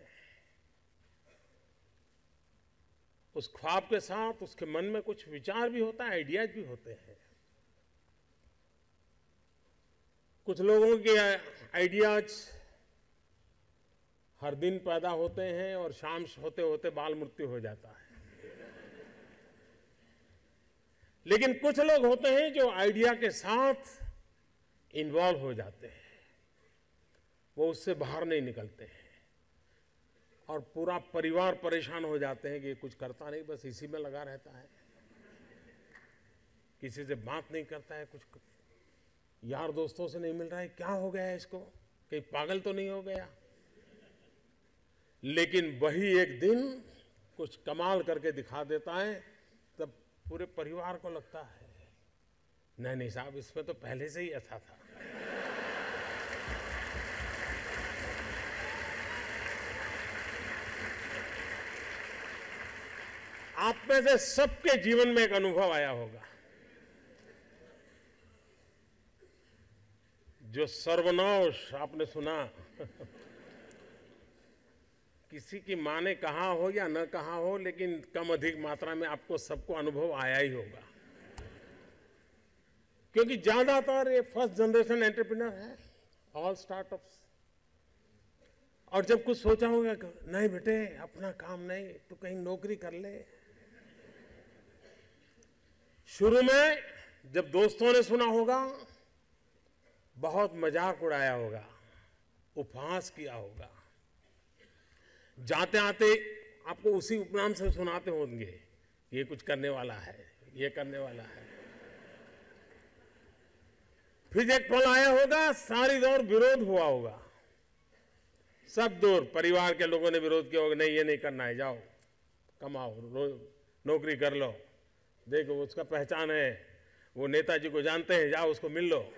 उस ख्वाब के साथ उसके मन में कुछ विचार भी होता है, आइडियाज भी होते हैं। कुछ लोगों के आइडियाज हर दिन पैदा होते हैं और शाम होते होते बाल मृत्यु हो जाता है। लेकिन कुछ लोग होते हैं जो आइडिया के साथ इन्वॉल्व हो जाते हैं, वो उससे बाहर नहीं निकलते हैं और पूरा परिवार परेशान हो जाते हैं कि ये कुछ करता नहीं, बस इसी में लगा रहता है, किसी से बात नहीं करता है, कुछ यार दोस्तों से नहीं मिल रहा है, क्या हो गया है इसको, कहीं पागल तो नहीं हो गया। लेकिन वही एक दिन कुछ कमाल करके दिखा देता है, तब पूरे परिवार को लगता है नहीं साहब इसमें तो पहले से ही ऐसा था। आप में से सबके जीवन में एक अनुभव आया होगा, जो सर्वनाश आपने सुना किसी की मां ने कहा हो या न कहा हो, लेकिन कम अधिक मात्रा में आपको सबको अनुभव आया ही होगा, क्योंकि ज्यादातर ये फर्स्ट जनरेशन एंटरप्रेन्योर है, ऑल स्टार्टअप्स। और जब कुछ सोचा होगा, नहीं बेटे अपना काम नहीं, तो कहीं नौकरी कर ले। शुरू में जब दोस्तों ने सुना होगा, बहुत मजाक उड़ाया होगा, उपहास किया होगा, जाते आते आपको उसी उपनाम से सुनाते होंगे, ये कुछ करने वाला है, ये करने वाला है। फिर एक पल आया होगा, सारी दौर विरोध हुआ होगा, सब दूर परिवार के लोगों ने विरोध किया होगा, नहीं ये नहीं करना है, जाओ कमाओ, नौकरी कर लो, देखो उसका पहचान है, वो नेताजी को जानते हैं, जाओ उसको मिल लो।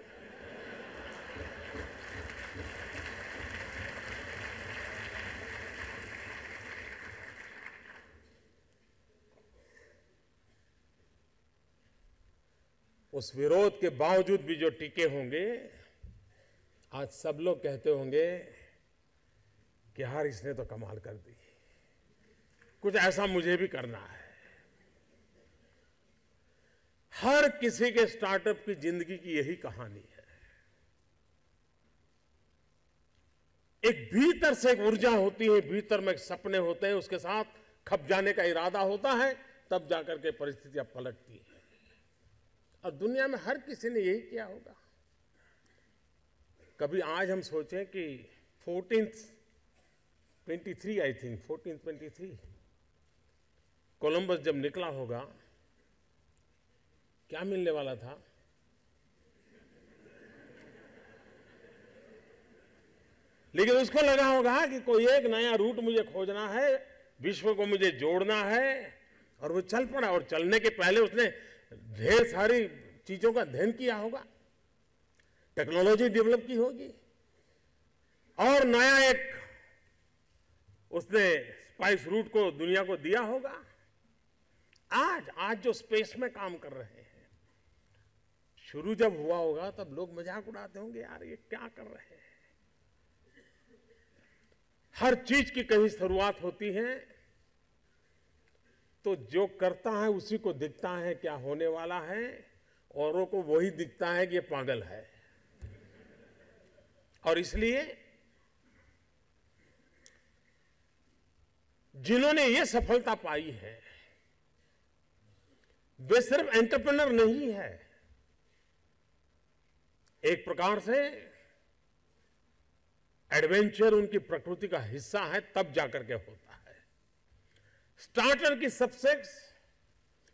उस विरोध के बावजूद भी जो टिके होंगे, आज सब लोग कहते होंगे कि यार इसने तो कमाल कर दी, कुछ ऐसा मुझे भी करना है। हर किसी के स्टार्टअप की जिंदगी की यही कहानी है। एक भीतर से एक ऊर्जा होती है, भीतर में एक सपने होते हैं, उसके साथ खप जाने का इरादा होता है, तब जाकर के परिस्थितियां पलटती है। और दुनिया में हर किसी ने यही किया होगा। कभी आज हम सोचें कि 1423 आई थिंक 1423 कोलंबस जब निकला होगा, क्या मिलने वाला था? लेकिन उसको लगा होगा कि कोई एक नया रूट मुझे खोजना है, विश्व को मुझे जोड़ना है, और वो चल पड़ा। और चलने के पहले उसने ढेर सारी चीजों का अध्ययन किया होगा, टेक्नोलॉजी डेवलप की होगी, और नया एक उसने स्पाइस रूट को दुनिया को दिया होगा। आज जो स्पेस में काम कर रहे हैं, शुरू जब हुआ होगा तब लोग मजाक उड़ाते होंगे, यार ये क्या कर रहे हैं। हर चीज की कहीं शुरुआत होती है, तो जो करता है उसी को दिखता है क्या होने वाला है, औरों को वही दिखता है कि ये पागल है। और इसलिए जिन्होंने ये सफलता पाई है, वे सिर्फ एंटरप्रेन्योर नहीं है, एक प्रकार से एडवेंचर उनकी प्रकृति का हिस्सा है, तब जाकर के होता है। स्टार्टर की सक्सेस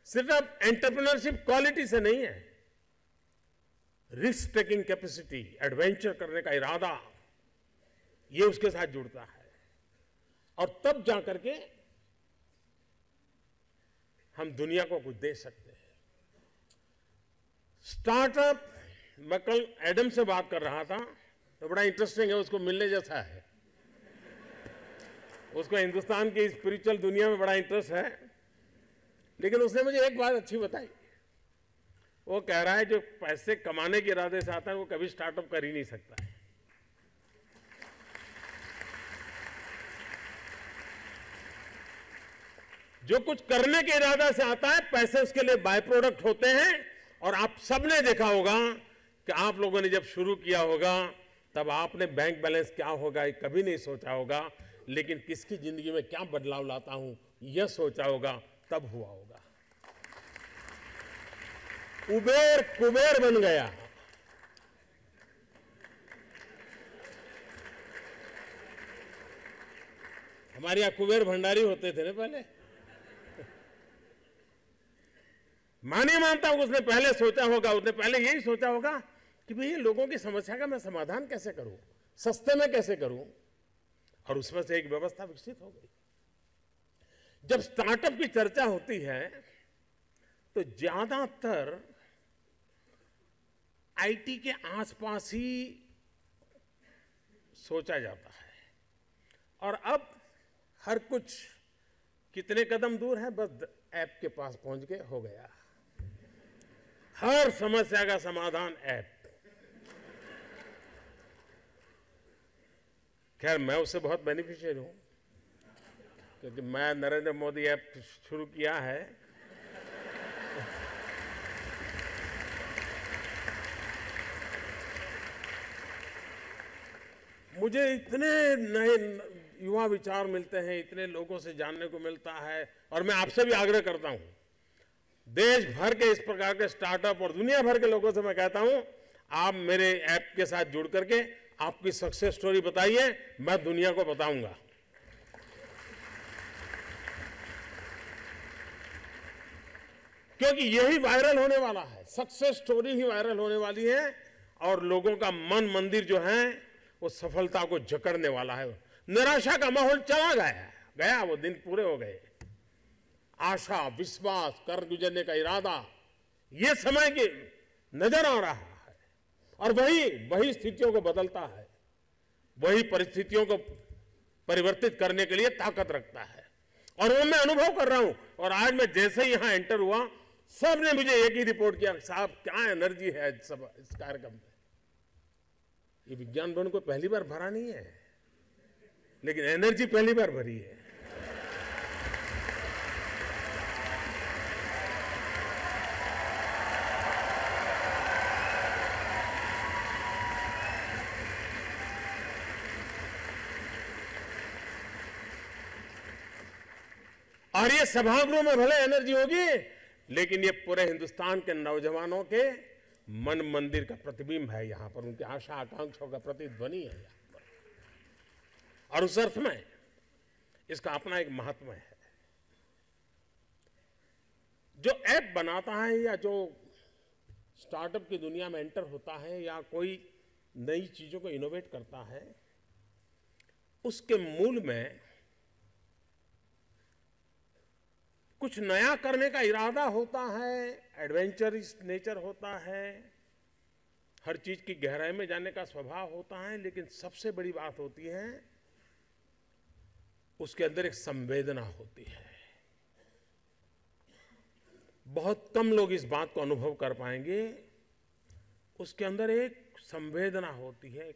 सिर्फ एंटरप्रेन्योरशिप क्वालिटी से नहीं है, रिस्क टेकिंग कैपेसिटी, एडवेंचर करने का इरादा, ये उसके साथ जुड़ता है। और तब जाकर के हम दुनिया को कुछ दे सकते हैं। स्टार्टअप, मैं कल एडम से बात कर रहा था, तो बड़ा इंटरेस्टिंग है, उसको मिलने जैसा है। उसको हिंदुस्तान की स्पिरिचुअल दुनिया में बड़ा इंटरेस्ट है, लेकिन उसने मुझे एक बात अच्छी बताई। वो कह रहा है जो पैसे कमाने के इरादे से आता है वो कभी स्टार्टअप कर ही नहीं सकता है। जो कुछ करने के इरादा से आता है, पैसे उसके लिए बाय प्रोडक्ट होते हैं। और आप सबने देखा होगा कि आप लोगों ने जब शुरू किया होगा, तब आपने बैंक बैलेंस क्या होगा ये कभी नहीं सोचा होगा, लेकिन किसकी जिंदगी में क्या बदलाव लाता हूं यह सोचा होगा, तब हुआ होगा। उबेर कुबेर बन गया। हमारे यहां कुबेर भंडारी होते थे ना पहले। मैं नहीं मानता हूं उसने पहले सोचा होगा, उसने पहले यही सोचा होगा कि भाई ये लोगों की समस्या का मैं समाधान कैसे करूं, सस्ते में कैसे करूं, और उसमें से एक व्यवस्था विकसित हो गई। जब स्टार्टअप की चर्चा होती है तो ज्यादातर आईटी के आसपास ही सोचा जाता है, और अब हर कुछ कितने कदम दूर है, बस ऐप के पास पहुंच के हो गया। हर समस्या का समाधान ऐप। खैर मैं उससे बहुत बेनिफिशियल हूं, क्योंकि मैं नरेंद्र मोदी ऐप शुरू किया है। मुझे इतने नए युवा विचार मिलते हैं, इतने लोगों से जानने को मिलता है, और मैं आपसे भी आग्रह करता हूं, देश भर के इस प्रकार के स्टार्टअप और दुनिया भर के लोगों से मैं कहता हूं, आप मेरे ऐप के साथ जुड़ करके आपकी सक्सेस स्टोरी बताइए, मैं दुनिया को बताऊंगा। क्योंकि यही वायरल होने वाला है, सक्सेस स्टोरी ही वायरल होने वाली है, और लोगों का मन मंदिर जो है वो सफलता को जकड़ने वाला है। निराशा का माहौल चला गया, वो दिन पूरे हो गए। आशा, विश्वास, कर गुजरने का इरादा, ये समय की नजर आ रहा है, और वही स्थितियों को बदलता है, वही परिस्थितियों को परिवर्तित करने के लिए ताकत रखता है। और वो मैं अनुभव कर रहा हूं। और आज मैं जैसे ही यहां एंटर हुआ, सबने मुझे एक ही रिपोर्ट किया, साहब क्या एनर्जी है सब इस कार्यक्रम में। ये विज्ञान भवन को पहली बार भरा नहीं है, लेकिन एनर्जी पहली बार भरी है। और ये सभागृह में भले एनर्जी होगी, लेकिन ये पूरे हिंदुस्तान के नौजवानों के मन मंदिर का प्रतिबिंब है। यहां पर उनकी आशा आकांक्षाओं का प्रतिध्वनि है यहां पर। और उस अर्थ में इसका अपना एक महत्व है। जो ऐप बनाता है या जो स्टार्टअप की दुनिया में एंटर होता है या कोई नई चीजों को इनोवेट करता है, उसके मूल में कुछ नया करने का इरादा होता है, एडवेंचरस नेचर होता है, हर चीज की गहराई में जाने का स्वभाव होता है, लेकिन सबसे बड़ी बात होती है उसके अंदर एक संवेदना होती है। बहुत कम लोग इस बात को अनुभव कर पाएंगे। उसके अंदर एक संवेदना होती है,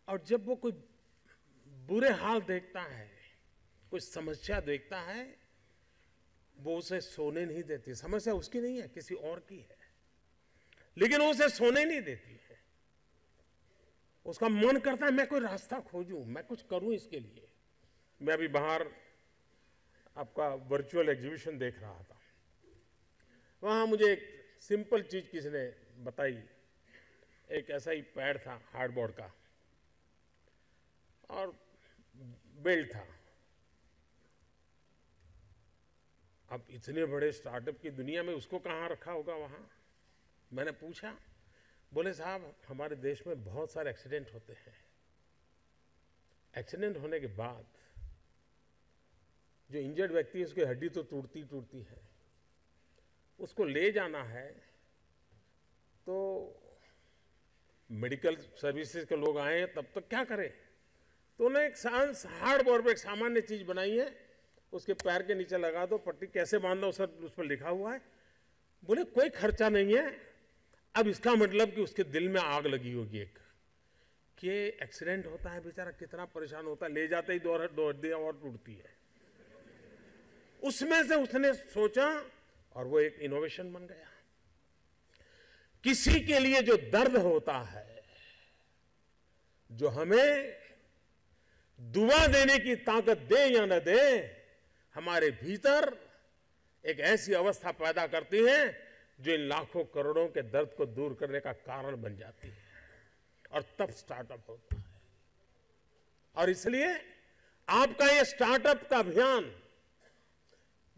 और जब वो कोई बुरे हाल देखता है, कोई समस्या देखता है, वो उसे सोने नहीं देती। समस्या उसकी नहीं है, किसी और की है, लेकिन वो उसे सोने नहीं देती है। उसका मन करता है मैं कोई रास्ता खोजूं, मैं कुछ करूं इसके लिए। मैं अभी बाहर आपका वर्चुअल एग्जीबिशन देख रहा था, वहां मुझे एक सिंपल चीज किसी ने बताई। एक ऐसा ही पैड था हार्डबोर्ड का, और बेल्ट था। अब इतने बड़े स्टार्टअप की दुनिया में उसको कहाँ रखा होगा वहाँ? मैंने पूछा, बोले साहब हमारे देश में बहुत सारे एक्सीडेंट होते हैं। एक्सीडेंट होने के बाद जो इंजर्ड व्यक्ति है उसकी हड्डी तो टूटती है, उसको ले जाना है तो मेडिकल सर्विसेज के लोग आए तब तक क्या करें? तो उन्होंने एक हार्डबोर्ड पे एक सामान्य चीज बनाई है, उसके पैर के नीचे लगा दो, पट्टी कैसे बांध दो सब उस पर लिखा हुआ है। बोले कोई खर्चा नहीं है। अब इसका मतलब कि उसके दिल में आग लगी होगी एक, कि एक्सीडेंट होता है बेचारा कितना परेशान होता है, ले जाते ही दो हड्डियां और टूटती है। उसमें से उसने सोचा और वो एक इनोवेशन बन गया। किसी के लिए जो दर्द होता है, जो हमें दुआ देने की ताकत दे या न दे, हमारे भीतर एक ऐसी अवस्था पैदा करती है जो इन लाखों करोड़ों के दर्द को दूर करने का कारण बन जाती है, और तब स्टार्टअप होता है। और इसलिए आपका ये स्टार्टअप का अभियान,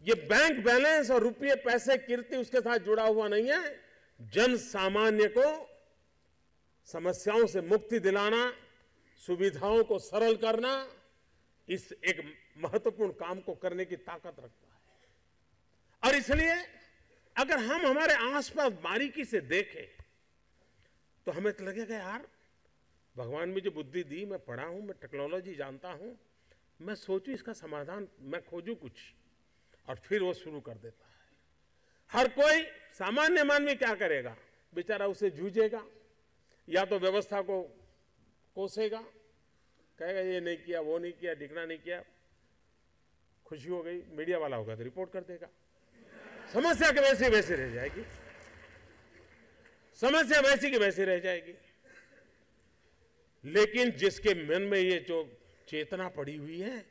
ये बैंक बैलेंस और रुपये पैसे कीर्ति उसके साथ जुड़ा हुआ नहीं है। जन सामान्य को समस्याओं से मुक्ति दिलाना, सुविधाओं को सरल करना, इस एक महत्वपूर्ण काम को करने की ताकत रखता है। और इसलिए अगर हम हमारे आसपास बारीकी से देखें तो हमें तो लगेगा यार भगवान मुझे बुद्धि दी, मैं पढ़ा हूं, मैं टेक्नोलॉजी जानता हूं, मैं सोचूं इसका समाधान, मैं खोजूं कुछ, और फिर वो शुरू कर देता है। हर कोई सामान्य मानवी क्या करेगा? बेचारा उसे जूझेगा, या तो व्यवस्था को कोसेगा, कहेगा ये नहीं किया, वो नहीं किया, दिखना नहीं किया, खुशी हो गई, मीडिया वाला होगा तो रिपोर्ट कर देगा, समस्या के वैसे वैसे रह जाएगी, समस्या वैसी की वैसी रह जाएगी। लेकिन जिसके मन में ये जो चेतना पड़ी हुई है,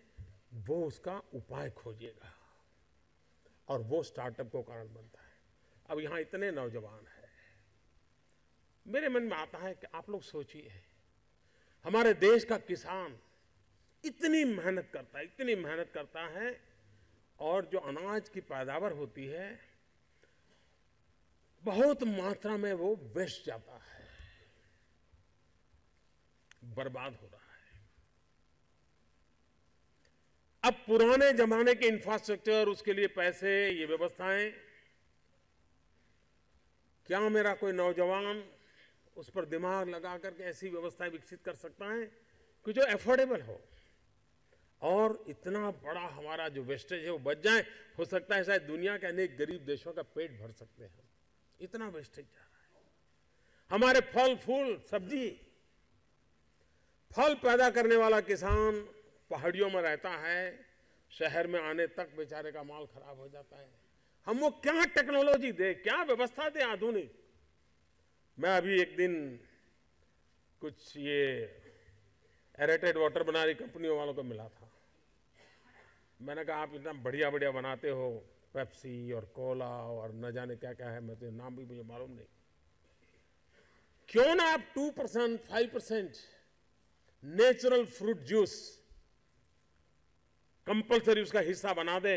वो उसका उपाय खोजेगा, और वो स्टार्टअप को कारण बनता है। अब यहां इतने नौजवान हैं, मेरे मन में आता है कि आप लोग सोचिए, हमारे देश का किसान इतनी मेहनत करता है, इतनी मेहनत करता है, और जो अनाज की पैदावार होती है बहुत मात्रा में वो वेस्ट जाता है, बर्बाद हो रहा है। अब पुराने जमाने के इंफ्रास्ट्रक्चर, उसके लिए पैसे, ये व्यवस्थाएं, क्या मेरा कोई नौजवान उस पर दिमाग लगा करके ऐसी व्यवस्थाएं विकसित कर सकता है कि जो एफोर्डेबल हो, और इतना बड़ा हमारा जो वेस्टेज है वो बच जाए? हो सकता है शायद दुनिया के अनेक गरीब देशों का पेट भर सकते हैं, इतना वेस्टेज जा रहा है। हमारे फल फूल सब्जी, फल पैदा करने वाला किसान पहाड़ियों में रहता है, शहर में आने तक बेचारे का माल खराब हो जाता है। हम वो क्या टेक्नोलॉजी दे, क्या व्यवस्था दे आधुनिक? मैं अभी एक दिन कुछ ये एरेटेड वाटर बना रही कंपनियों वालों को मिला था। मैंने कहा आप इतना बढ़िया बढ़िया बनाते हो, पेप्सी और कोला और न जाने क्या क्या है, मैं तो नाम भी मुझे मालूम नहीं, क्यों ना आप 2%, 5% नेचुरल फ्रूट जूस कंपलसरी उसका हिस्सा बना दे।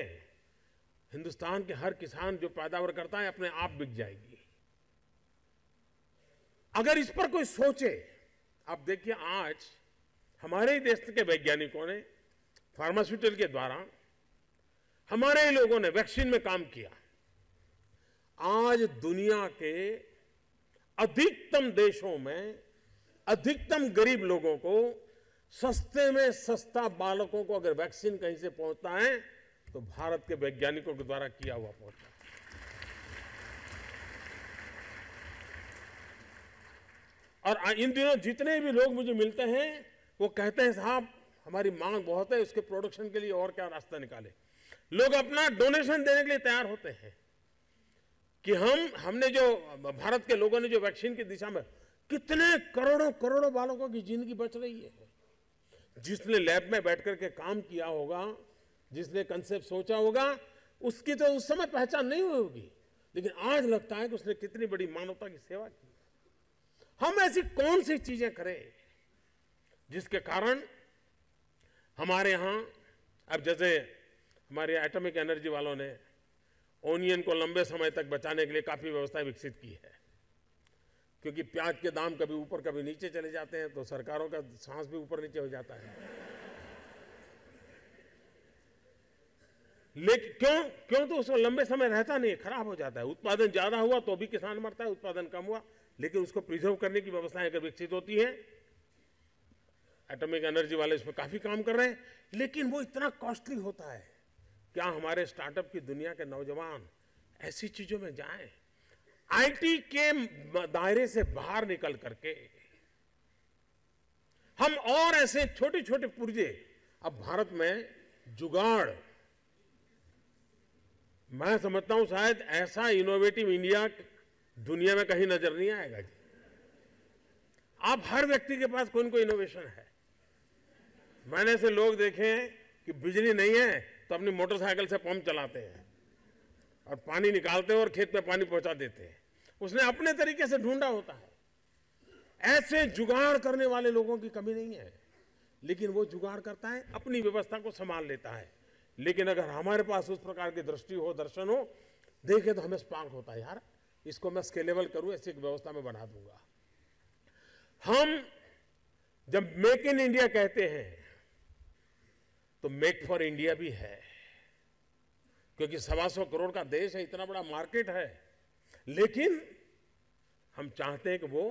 हिंदुस्तान के हर किसान जो पैदावार करता है अपने आप बिक जाएगी। अगर इस पर कोई सोचे, आप देखिए आज हमारे ही देश के वैज्ञानिकों ने फार्मास्यूटिकल के द्वारा, हमारे ही लोगों ने वैक्सीन में काम किया। आज दुनिया के अधिकतम देशों में अधिकतम गरीब लोगों को सस्ते में सस्ता बालकों को अगर वैक्सीन कहीं से पहुंचता है तो भारत के वैज्ञानिकों के द्वारा किया हुआ पहुंचता है। और इन दिनों जितने भी लोग मुझे मिलते हैं वो कहते हैं साहब हमारी मांग बहुत है, उसके प्रोडक्शन के लिए और क्या रास्ता निकाले। लोग अपना डोनेशन देने के लिए तैयार होते हैं कि हमने जो भारत के लोगों ने जो वैक्सीन की दिशा में कितने करोड़ों करोड़ों बालकों की जिंदगी बच रही है। जिसने लैब में बैठ करके काम किया होगा, जिसने कंसेप्ट सोचा होगा, उसकी तो उस समय पहचान नहीं हुई होगी, लेकिन आज लगता है कि उसने कितनी बड़ी मानवता की सेवा की। हम ऐसी कौन सी चीजें करें जिसके कारण हमारे यहाँ, अब जैसे हमारे एटॉमिक एनर्जी वालों ने ओनियन को लंबे समय तक बचाने के लिए काफी व्यवस्थाएं विकसित की है, क्योंकि प्याज के दाम कभी ऊपर कभी नीचे चले जाते हैं तो सरकारों का सांस भी ऊपर नीचे हो जाता है। लेकिन क्यों तो उसको लंबे समय रहता नहीं, खराब हो जाता है। उत्पादन ज्यादा हुआ तो भी किसान मरता है, उत्पादन कम हुआ लेकिन उसको प्रिजर्व करने की व्यवस्थाएं अगर विकसित होती है, एटॉमिक एनर्जी वाले इसमें काफी काम कर रहे हैं, लेकिन वो इतना कॉस्टली होता है। क्या हमारे स्टार्टअप की दुनिया के नौजवान ऐसी चीजों में जाएं? आईटी के दायरे से बाहर निकल करके हम और ऐसे छोटे छोटे पुर्जे, अब भारत में जुगाड़, मैं समझता हूं शायद ऐसा इनोवेटिव इंडिया दुनिया में कहीं नजर नहीं आएगा जी। आप हर व्यक्ति के पास कोई न कोई इनोवेशन है। मैंने ऐसे लोग देखे हैं कि बिजली नहीं है तो अपनी मोटरसाइकिल से पंप चलाते हैं और पानी निकालते हैं और खेत में पानी पहुंचा देते हैं। उसने अपने तरीके से ढूंढा होता है। ऐसे जुगाड़ करने वाले लोगों की कमी नहीं है, लेकिन वो जुगाड़ करता है, अपनी व्यवस्था को संभाल लेता है। लेकिन अगर हमारे पास उस प्रकार की दृष्टि हो, दर्शन हो, देखे तो हमें स्पार्क होता है, यार इसको मैं स्केलेबल करूं, ऐसी एक व्यवस्था में बना दूंगा। हम जब मेक इन इंडिया कहते हैं तो मेक फॉर इंडिया भी है, क्योंकि 125 करोड़ का देश है, इतना बड़ा मार्केट है, लेकिन हम चाहते हैं कि वो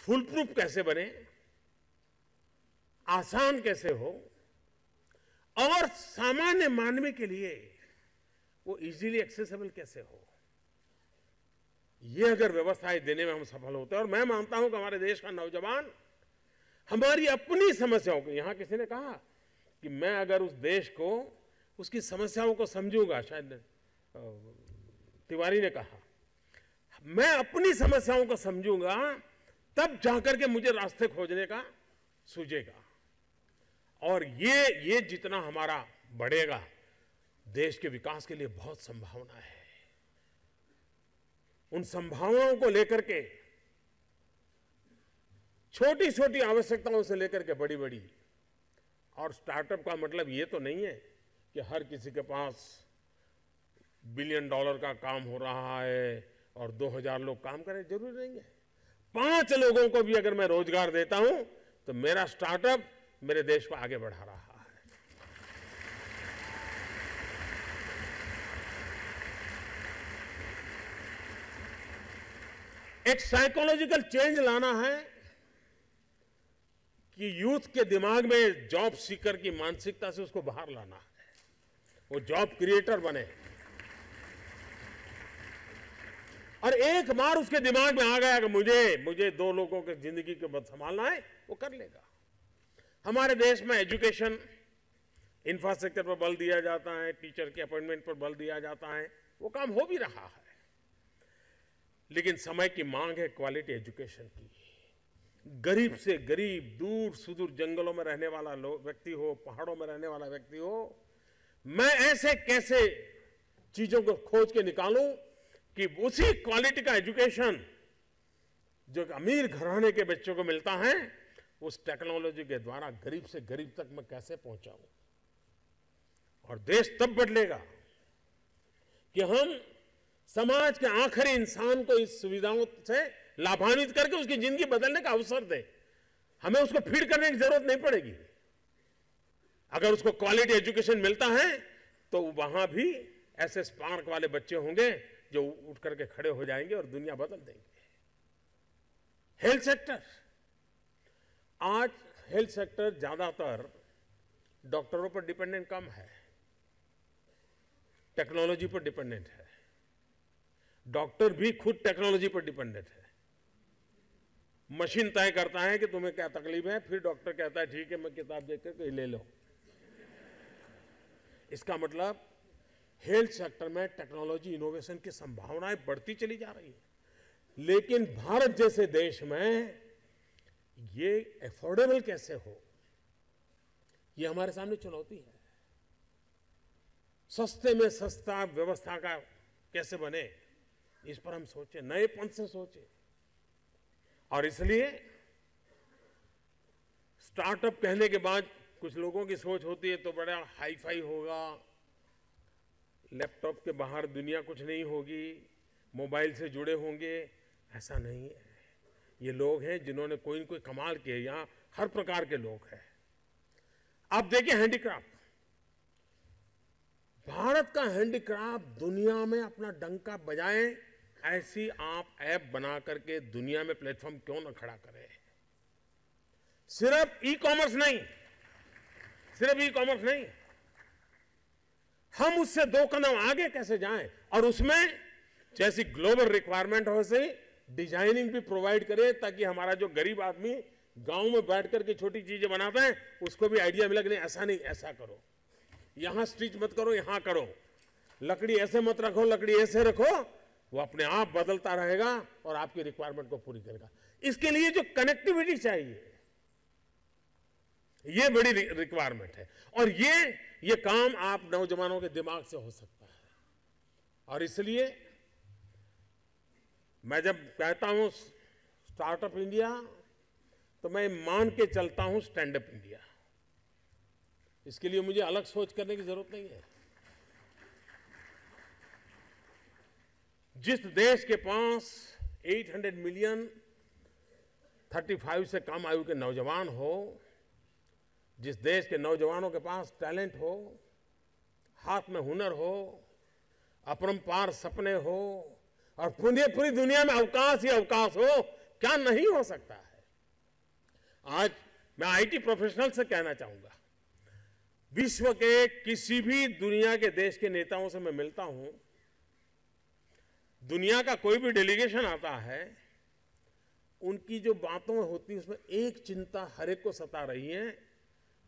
फुल प्रूफ कैसे बने, आसान कैसे हो और सामान्य मानवी के लिए वो इजीली एक्सेसिबल कैसे हो, ये अगर व्यवस्थाएं देने में हम सफल होते हैं। और मैं मानता हूं कि हमारे देश का नौजवान हमारी अपनी समस्याओं को, यहां किसी ने कहा कि मैं अगर उस देश को उसकी समस्याओं को समझूंगा, शायद तिवारी ने कहा, मैं अपनी समस्याओं को समझूंगा तब जाकर के मुझे रास्ते खोजने का सूझेगा। और ये जितना हमारा बढ़ेगा, देश के विकास के लिए बहुत संभावना है। उन संभावनाओं को लेकर के छोटी छोटी आवश्यकताओं से लेकर के बड़ी बड़ी, और स्टार्टअप का मतलब ये तो नहीं है कि हर किसी के पास $1 बिलियन का काम हो रहा है और 2000 लोग काम करें, जरूरी नहीं है। 5 लोगों को भी अगर मैं रोजगार देता हूं तो मेरा स्टार्टअप मेरे देश को आगे बढ़ा रहा है। एक साइकोलॉजिकल चेंज लाना है कि यूथ के दिमाग में जॉब सीकर की मानसिकता से उसको बाहर लाना है, वो जॉब क्रिएटर बने। और एक बार उसके दिमाग में आ गया कि मुझे 2 लोगों की जिंदगी को संभालना है, वो कर लेगा। हमारे देश में एजुकेशन इंफ्रास्ट्रक्चर पर बल दिया जाता है, टीचर के अपॉइंटमेंट पर बल दिया जाता है, वो काम हो भी रहा है। लेकिन समय की मांग है क्वालिटी एजुकेशन की। गरीब से गरीब, दूर सुदूर जंगलों में रहने वाला व्यक्ति हो, पहाड़ों में रहने वाला व्यक्ति हो, मैं ऐसे कैसे चीजों को खोज के निकालूं कि उसी क्वालिटी का एजुकेशन जो अमीर घराने के बच्चों को मिलता है, उस टेक्नोलॉजी के द्वारा गरीब से गरीब तक मैं कैसे पहुंचाऊं। और देश तब बदलेगा कि हम समाज के आखिरी इंसान को इस सुविधाओं से लाभान्वित करके उसकी जिंदगी बदलने का अवसर दे। हमें उसको फीड करने की जरूरत नहीं पड़ेगी। अगर उसको क्वालिटी एजुकेशन मिलता है तो वहां भी ऐसे स्पार्क वाले बच्चे होंगे जो उठ करके खड़े हो जाएंगे और दुनिया बदल देंगे। हेल्थ सेक्टर, आज हेल्थ सेक्टर ज्यादातर डॉक्टरों पर डिपेंडेंट कम है, टेक्नोलॉजी पर डिपेंडेंट है। डॉक्टर भी खुद टेक्नोलॉजी पर डिपेंडेंट है। मशीन तय करता है कि तुम्हें क्या तकलीफ है, फिर डॉक्टर कहता है ठीक है मैं किताब देख कर ले लो। इसका मतलब हेल्थ सेक्टर में टेक्नोलॉजी इनोवेशन की संभावनाएं बढ़ती चली जा रही है। लेकिन भारत जैसे देश में ये अफोर्डेबल कैसे हो, ये हमारे सामने चुनौती है। सस्ते में सस्ता व्यवस्था का कैसे बने, इस पर हम सोचें, नएपन से सोचें। और इसलिए स्टार्टअप कहने के बाद कुछ लोगों की सोच होती है तो बड़ा हाई फाई होगा, लैपटॉप के बाहर दुनिया कुछ नहीं होगी, मोबाइल से जुड़े होंगे। ऐसा नहीं है। ये लोग हैं जिन्होंने कोई न कोई कमाल किए। यहां हर प्रकार के लोग हैं। आप देखिए हैंडीक्राफ्ट, भारत का हैंडीक्राफ्ट दुनिया में अपना डंका बजाए। ऐसी आप ऐप बना करके दुनिया में प्लेटफॉर्म क्यों ना खड़ा करें। सिर्फ ई कॉमर्स नहीं, हम उससे 2 कदम आगे कैसे जाएं और उसमें जैसी ग्लोबल रिक्वायरमेंट हो से डिजाइनिंग भी प्रोवाइड करें, ताकि हमारा जो गरीब आदमी गांव में बैठ करके छोटी चीजें बनाता है उसको भी आइडिया मिला कि नहीं ऐसा नहीं, ऐसा करो, यहां स्टिच मत करो, यहां करो, लकड़ी ऐसे मत रखो, लकड़ी ऐसे रखो। वो अपने आप बदलता रहेगा और आपकी रिक्वायरमेंट को पूरी करेगा। इसके लिए जो कनेक्टिविटी चाहिए, ये बड़ी रिक्वायरमेंट है। और ये काम आप नौजवानों के दिमाग से हो सकता है। और इसलिए मैं जब कहता हूं स्टार्टअप इंडिया, तो मैं मान के चलता हूं स्टैंड अप इंडिया। इसके लिए मुझे अलग सोच करने की जरूरत नहीं है। जिस देश के पास 800 मिलियन 35 से कम आयु के नौजवान हो, जिस देश के नौजवानों के पास टैलेंट हो, हाथ में हुनर हो, अपरंपार सपने हो और पूरी दुनिया में अवकाश ही अवकाश हो, क्या नहीं हो सकता है। आज मैं आईटी प्रोफेशनल से कहना चाहूंगा, विश्व के किसी भी दुनिया के देश के नेताओं से मैं मिलता हूं, दुनिया का कोई भी डेलीगेशन आता है, उनकी जो बातों होती है उसमें एक चिंता हर एक को सता रही है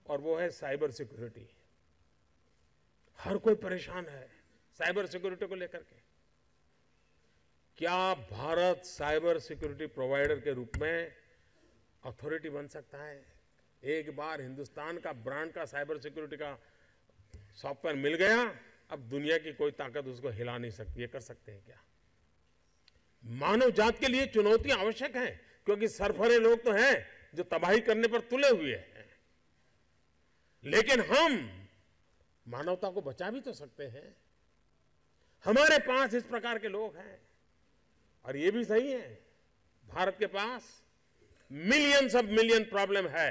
और वो है साइबर सिक्योरिटी। हर कोई परेशान है साइबर सिक्योरिटी को लेकर के। क्या भारत साइबर सिक्योरिटी प्रोवाइडर के रूप में अथॉरिटी बन सकता है? एक बार हिंदुस्तान का ब्रांड का साइबर सिक्योरिटी का सॉफ्टवेयर मिल गया, अब दुनिया की कोई ताकत उसको हिला नहीं सकती। ये कर सकते हैं क्या? मानव जात के लिए चुनौती आवश्यक है, क्योंकि सरफरे लोग तो हैं जो तबाही करने पर तुले हुए हैं, लेकिन हम मानवता को बचा भी तो सकते हैं। हमारे पास इस प्रकार के लोग हैं। और ये भी सही है, भारत के पास मिलियंस ऑफ मिलियन प्रॉब्लम है,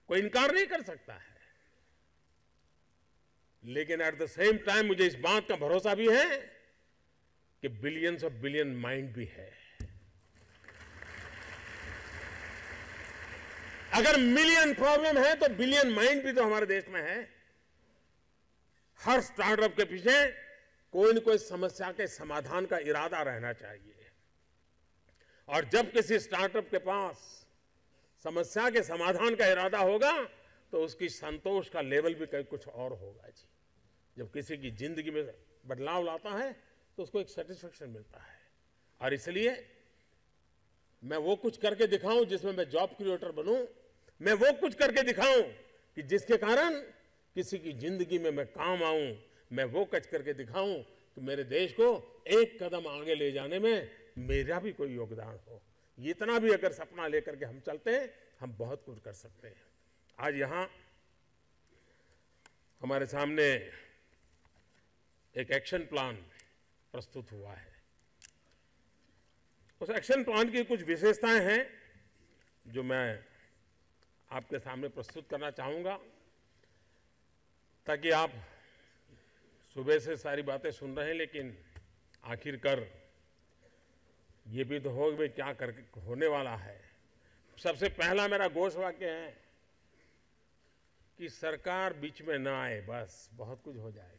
कोई इनकार नहीं कर सकता है। लेकिन एट द सेम टाइम मुझे इस बात का भरोसा भी है कि बिलियंस ऑफ बिलियन माइंड भी है। अगर मिलियन प्रॉब्लम है तो बिलियन माइंड भी तो हमारे देश में है। हर स्टार्टअप के पीछे कोई न कोई समस्या के समाधान का इरादा रहना चाहिए। और जब किसी स्टार्टअप के पास समस्या के समाधान का इरादा होगा तो उसकी संतोष का लेवल भी कहीं कुछ और होगा जी। जब किसी की जिंदगी में बदलाव लाता है तो उसको एक सेटिस्फेक्शन मिलता है। और इसलिए मैं वो कुछ करके दिखाऊं जिसमें मैं जॉब क्रिएटर बनूं, मैं वो कुछ करके दिखाऊं कि जिसके कारण किसी की जिंदगी में मैं काम आऊं, मैं वो कुछ करके दिखाऊं कि मेरे देश को एक कदम आगे ले जाने में मेरा भी कोई योगदान हो। इतना भी अगर सपना लेकर के हम चलते हैं, हम बहुत कुछ कर सकते हैं। आज यहां हमारे सामने एक एक्शन प्लान प्रस्तुत हुआ है। उस एक्शन प्लान की कुछ विशेषताएं हैं जो मैं आपके सामने प्रस्तुत करना चाहूंगा, ताकि आप सुबह से सारी बातें सुन रहे हैं, लेकिन आखिरकार ये भी तो हो कि क्या कर होने वाला है। सबसे पहला मेरा घोष वाक्य है कि सरकार बीच में ना आए, बस बहुत कुछ हो जाएगा।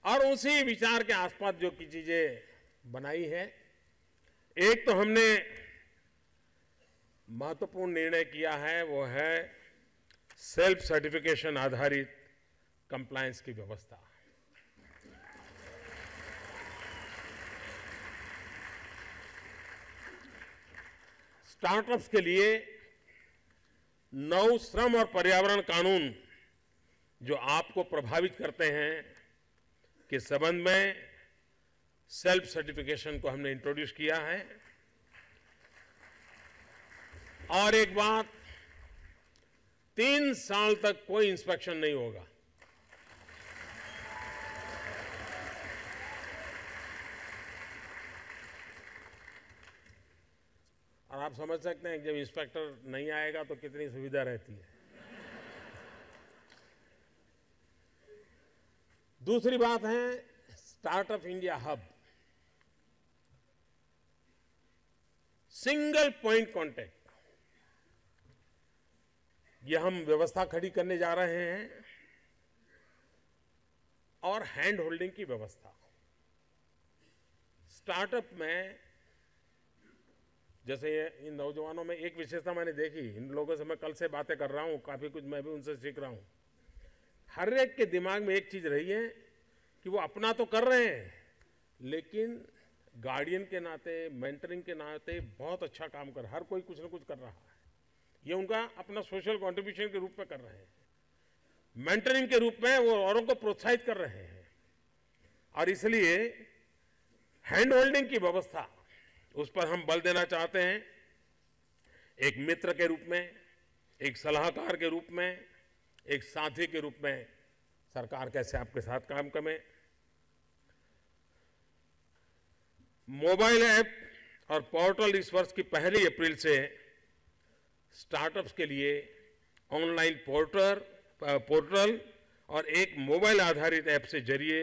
और उसी विचार के आसपास जो की चीजें बनाई है, एक तो हमने महत्वपूर्ण निर्णय किया है, वो है सेल्फ सर्टिफिकेशन आधारित कंप्लायंस की व्यवस्था। स्टार्टअप्स के लिए नौ श्रम और पर्यावरण कानून जो आपको प्रभावित करते हैं के संबंध में सेल्फ सर्टिफिकेशन को हमने इंट्रोड्यूस किया है। और एक बात, 3 साल तक कोई इंस्पेक्शन नहीं होगा। और आप समझ सकते हैं कि जब इंस्पेक्टर नहीं आएगा तो कितनी सुविधा रहती है। दूसरी बात है startup India hub, single point contact. ये हम व्यवस्था खड़ी करने जा रहे हैं। और हैंड होल्डिंग की व्यवस्था। स्टार्टअप में जैसे इन नौजवानों में एक विशेषता मैंने देखी, इन लोगों से मैं कल से बातें कर रहा हूं, काफी कुछ मैं भी उनसे सीख रहा हूं। हर एक के दिमाग में एक चीज रही है कि वो अपना तो कर रहे हैं, लेकिन गार्डियन के नाते, मेंटरिंग के नाते बहुत अच्छा काम कर, हर कोई कुछ ना कुछ कर रहा है। ये उनका अपना सोशल कंट्रीब्यूशन के रूप में कर रहे हैं। मेंटरिंग के रूप में वो औरों को प्रोत्साहित कर रहे हैं। और इसलिए हैंड होल्डिंग की व्यवस्था, उस पर हम बल देना चाहते हैं। एक मित्र के रूप में, एक सलाहकार के रूप में, एक साथी के रूप में सरकार कैसे आपके साथ काम करे। मोबाइल ऐप और पोर्टल इस वर्ष की 1 अप्रैल से स्टार्टअप्स के लिए ऑनलाइन पोर्टल और एक मोबाइल आधारित ऐप से जरिए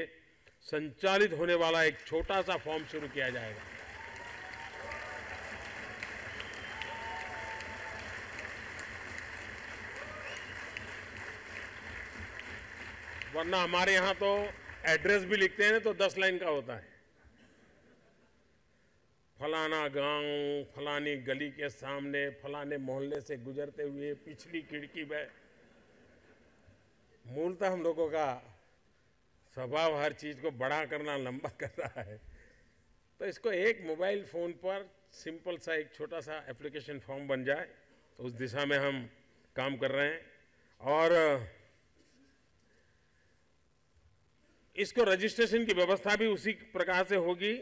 संचालित होने वाला एक छोटा सा फॉर्म शुरू किया जाएगा। वरना हमारे यहाँ तो एड्रेस भी लिखते हैं तो 10 लाइन का होता है। फलाना गांव, फलानी गली के सामने, फलाने मोहल्ले से गुजरते हुए पिछली खिड़की में। मूलतः हम लोगों का स्वभाव हर चीज को बड़ा करना, लंबा कर रहा है। तो इसको एक मोबाइल फोन पर सिंपल सा एक छोटा सा एप्लीकेशन फॉर्म बन जाए तो उस दिशा में हम काम कर रहे हैं। और इसको रजिस्ट्रेशन की व्यवस्था भी उसी प्रकार से होगी।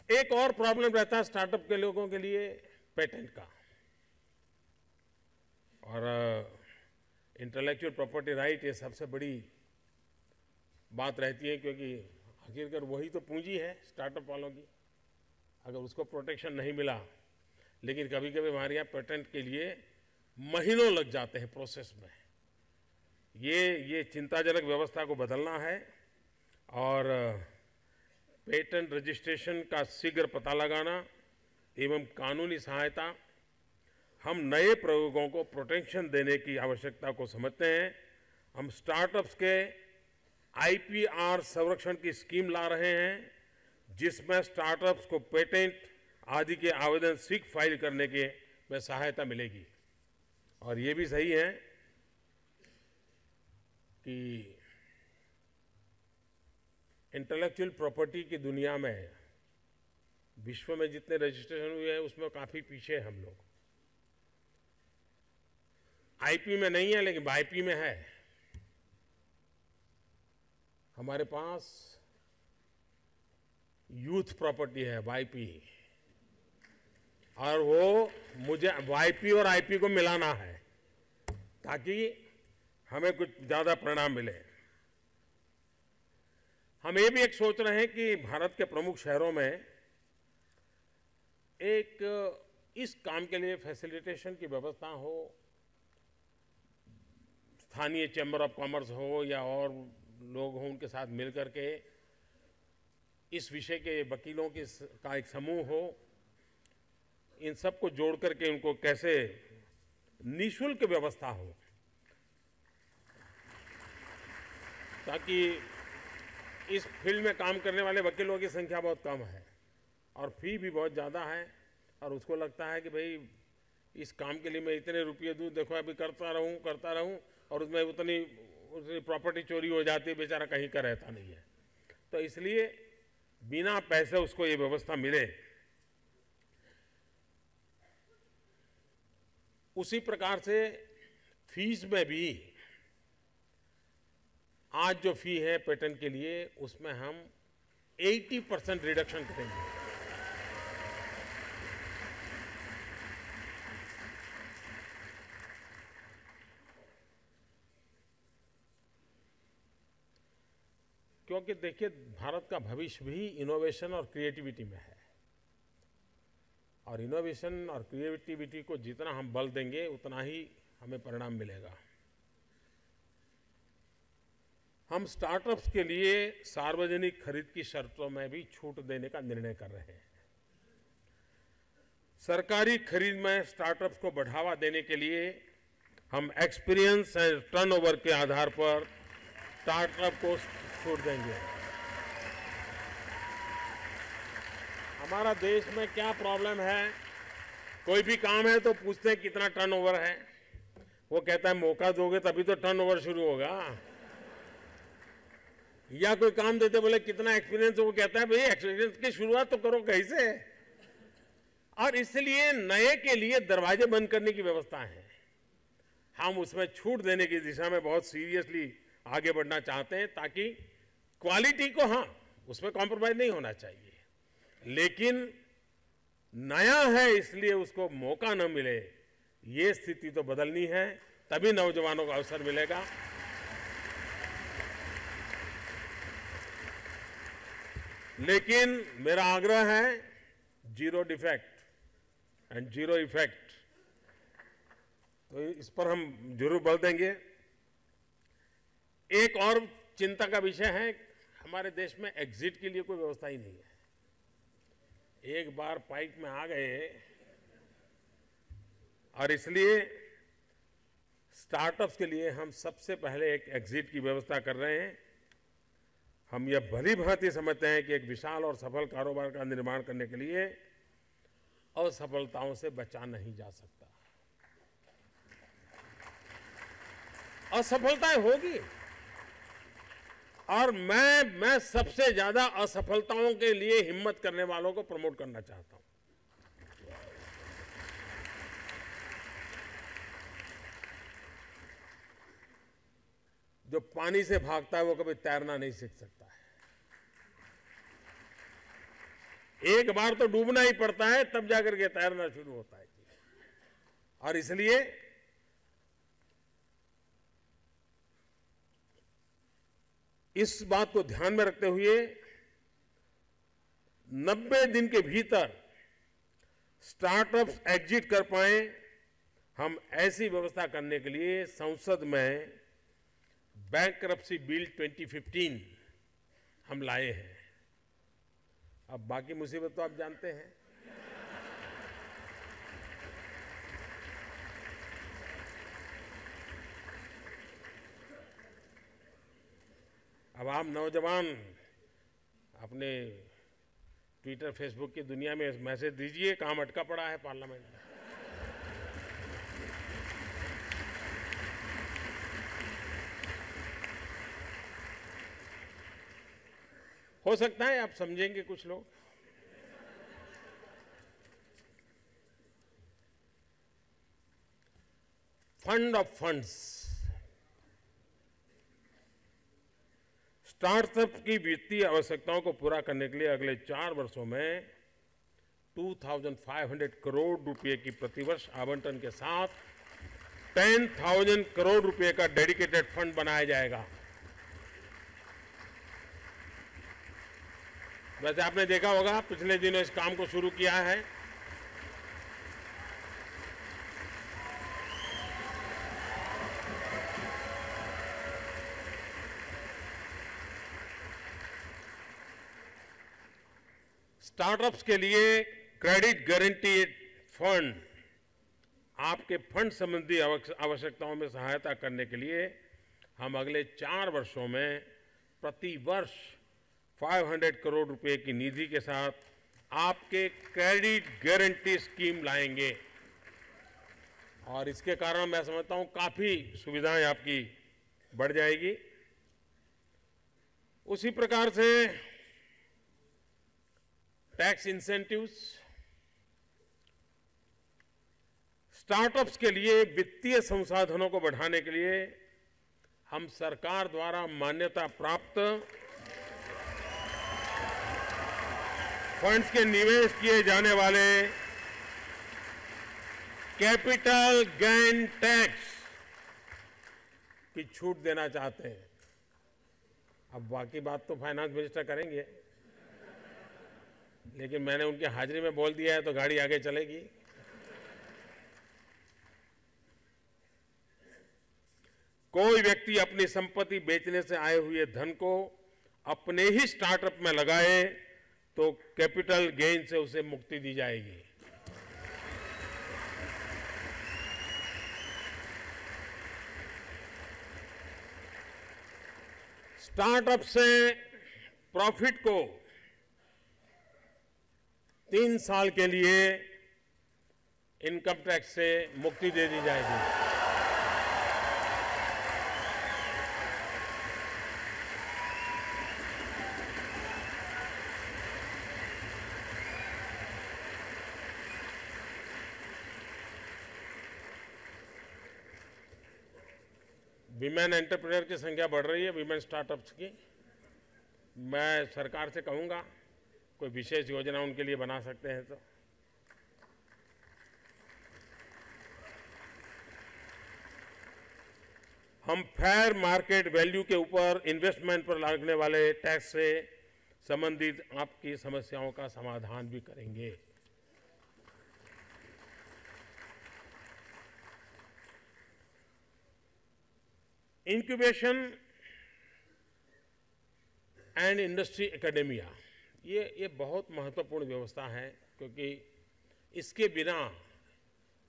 एक और प्रॉब्लम रहता है स्टार्टअप के लोगों के लिए पेटेंट का, और इंटेलेक्चुअल प्रॉपर्टी राइट ये सबसे बड़ी बात रहती है, क्योंकि आखिरकार वही तो पूंजी है स्टार्टअप वालों की। अगर उसको प्रोटेक्शन नहीं मिला, लेकिन कभी कभी हमारे यहाँ पेटेंट के लिए महीनों लग जाते हैं प्रोसेस में। ये चिंताजनक व्यवस्था को बदलना है और पेटेंट रजिस्ट्रेशन का शीघ्र पता लगाना एवं कानूनी सहायता। हम नए प्रयोगों को प्रोटेक्शन देने की आवश्यकता को समझते हैं। हम स्टार्टअप्स के आईपीआर संरक्षण की स्कीम ला रहे हैं, जिसमें स्टार्टअप्स को पेटेंट आदि के आवेदन शीघ्र फाइल करने के में सहायता मिलेगी। और ये भी सही है कि इंटेलेक्चुअल प्रॉपर्टी की दुनिया में विश्व में जितने रजिस्ट्रेशन हुए हैं उसमें काफी पीछे हम लोग। आईपी में नहीं है लेकिन वाईपी में है। हमारे पास यूथ प्रॉपर्टी है वाईपी, और वो मुझे वाईपी और आईपी को मिलाना है ताकि हमें कुछ ज्यादा परिणाम मिले। हम ये भी एक सोच रहे हैं कि भारत के प्रमुख शहरों में एक इस काम के लिए फैसिलिटेशन की व्यवस्था हो, स्थानीय चैम्बर ऑफ कॉमर्स हो या और लोग हों, उनके साथ मिलकर के इस विषय के वकीलों का एक समूह हो। इन सबको जोड़ करके उनको कैसे निःशुल्क व्यवस्था हो, ताकि इस फील्ड में काम करने वाले वकीलों की संख्या बहुत कम है और फी भी बहुत ज़्यादा है, और उसको लगता है कि भाई इस काम के लिए मैं इतने रुपये दूँ, देखो अभी करता रहूँ और उसमें उतनी प्रॉपर्टी चोरी हो जाती है, बेचारा कहीं का रहता नहीं है। तो इसलिए बिना पैसे उसको ये व्यवस्था मिले। उसी प्रकार से फीस में भी आज जो फी है पेटेंट के लिए उसमें हम 80% रिडक्शन करेंगे। क्योंकि देखिए भारत का भविष्य भी इनोवेशन और क्रिएटिविटी में है, और इनोवेशन और क्रिएटिविटी को जितना हम बल देंगे उतना ही हमें परिणाम मिलेगा। हम स्टार्टअप्स के लिए सार्वजनिक खरीद की शर्तों में भी छूट देने का निर्णय कर रहे हैं। सरकारी खरीद में स्टार्टअप्स को बढ़ावा देने के लिए हम एक्सपीरियंस एंड टर्नओवर के आधार पर स्टार्टअप को छूट देंगे। हमारा देश में क्या प्रॉब्लम है, कोई भी काम है तो पूछते हैं कितना टर्नओवर है, वो कहता है मौका दोगे तभी तो टर्नओवर शुरू होगा। या कोई काम देते बोले कितना एक्सपीरियंस, वो कहता है भाई एक्सपीरियंस की शुरुआत तो करो कहीं से। और इसलिए नए के लिए दरवाजे बंद करने की व्यवस्था है। हम उसमें छूट देने की दिशा में बहुत सीरियसली आगे बढ़ना चाहते हैं, ताकि क्वालिटी को, हाँ उसमें कॉम्प्रोमाइज नहीं होना चाहिए, लेकिन नया है इसलिए उसको मौका न मिले, ये स्थिति तो बदलनी है, तभी नौजवानों को अवसर मिलेगा। लेकिन मेरा आग्रह है zero defect and zero effect. तो इस पर हम जरूर बल देंगे। एक और चिंता का विषय है, हमारे देश में एग्जिट के लिए कोई व्यवस्था ही नहीं है। एक बार पाइप में आ गए और इसलिए स्टार्टअप्स के लिए हम सबसे पहले एक एग्जिट की व्यवस्था कर रहे हैं। हम यह भली भांति समझते हैं कि एक विशाल और सफल कारोबार का निर्माण करने के लिए असफलताओं से बचा नहीं जा सकता। असफलताएं होगी और मैं सबसे ज्यादा असफलताओं के लिए हिम्मत करने वालों को प्रमोट करना चाहता हूं। जो पानी से भागता है वो कभी तैरना नहीं सीख सकता है। एक बार तो डूबना ही पड़ता है, तब जाकर के तैरना शुरू होता है। और इसलिए इस बात को ध्यान में रखते हुए 90 दिन के भीतर स्टार्टअप्स एग्जिट कर पाए, हम ऐसी व्यवस्था करने के लिए संसद में बैंकरप्सी बिल 2015 हम लाए हैं। अब बाकी मुसीबत तो आप जानते हैं। अब आप नौजवान अपने ट्विटर फेसबुक की दुनिया में मैसेज दीजिए, काम अटका पड़ा है पार्लियामेंट में। हो सकता है आप समझेंगे कुछ लोग। फंड ऑफ फंड्स, स्टार्टअप की वित्तीय आवश्यकताओं को पूरा करने के लिए अगले 4 वर्षों में 2500 करोड़ रुपए की प्रतिवर्ष आवंटन के साथ 10,000 करोड़ रुपए का डेडिकेटेड फंड बनाया जाएगा। वैसे आपने देखा होगा पिछले दिनों इस काम को शुरू किया है। स्टार्टअप्स के लिए क्रेडिट गारंटी फंड आपके फंड संबंधी आवश्यकताओं में सहायता करने के लिए हम अगले 4 वर्षों में प्रति वर्ष 500 करोड़ रुपए की निधि के साथ आपके क्रेडिट गारंटी स्कीम लाएंगे और इसके कारण मैं समझता हूं काफी सुविधाएं आपकी बढ़ जाएगी। उसी प्रकार से टैक्स इंसेंटिव्स, स्टार्टअप्स के लिए वित्तीय संसाधनों को बढ़ाने के लिए हम सरकार द्वारा मान्यता प्राप्त फंड्स के निवेश किए जाने वाले कैपिटल गेन टैक्स की छूट देना चाहते हैं। अब बाकी बात तो फाइनेंस मिनिस्टर करेंगे, लेकिन मैंने उनकी हाजिरी में बोल दिया है तो गाड़ी आगे चलेगी। कोई व्यक्ति अपनी संपत्ति बेचने से आए हुए धन को अपने ही स्टार्टअप में लगाए तो कैपिटल गेन से उसे मुक्ति दी जाएगी। स्टार्टअप से प्रॉफिट को 3 साल के लिए इनकम टैक्स से मुक्ति दे दी जाएगी। विमेन एंटरप्रेन्योर की संख्या बढ़ रही है, विमेन स्टार्टअप्स की। मैं सरकार से कहूंगा कोई विशेष योजना उनके लिए बना सकते हैं तो। हम फेयर मार्केट वैल्यू के ऊपर इन्वेस्टमेंट पर लगने वाले टैक्स से संबंधित आपकी समस्याओं का समाधान भी करेंगे। इंक्यूबेशन एंड इंडस्ट्री एकेडेमिया, ये बहुत महत्वपूर्ण व्यवस्था है, क्योंकि इसके बिना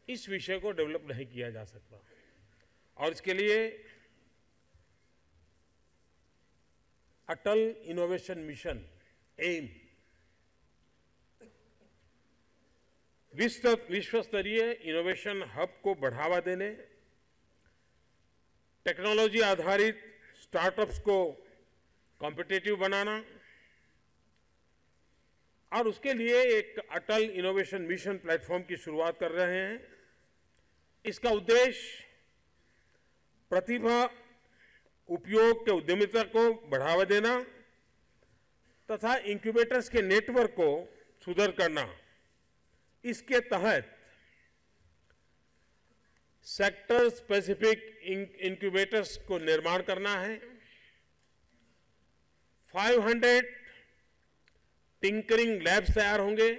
इस विषय को डेवलप नहीं किया जा सकता। और इसके लिए अटल इनोवेशन मिशन एम विश्व स्तरीय इनोवेशन हब को बढ़ावा देने, टेक्नोलॉजी आधारित स्टार्टअप्स को कॉम्पिटिटिव बनाना, और उसके लिए एक अटल इनोवेशन मिशन प्लेटफॉर्म की शुरुआत कर रहे हैं। इसका उद्देश्य प्रतिभा उपयोग के उद्यमिता को बढ़ावा देना तथा इंक्यूबेटर्स के नेटवर्क को सुदृढ़ करना। इसके तहत सेक्टर स्पेसिफिक इंक्यूबेटर्स को निर्माण करना है। 500 टिंकरिंग लैब्स तैयार होंगे।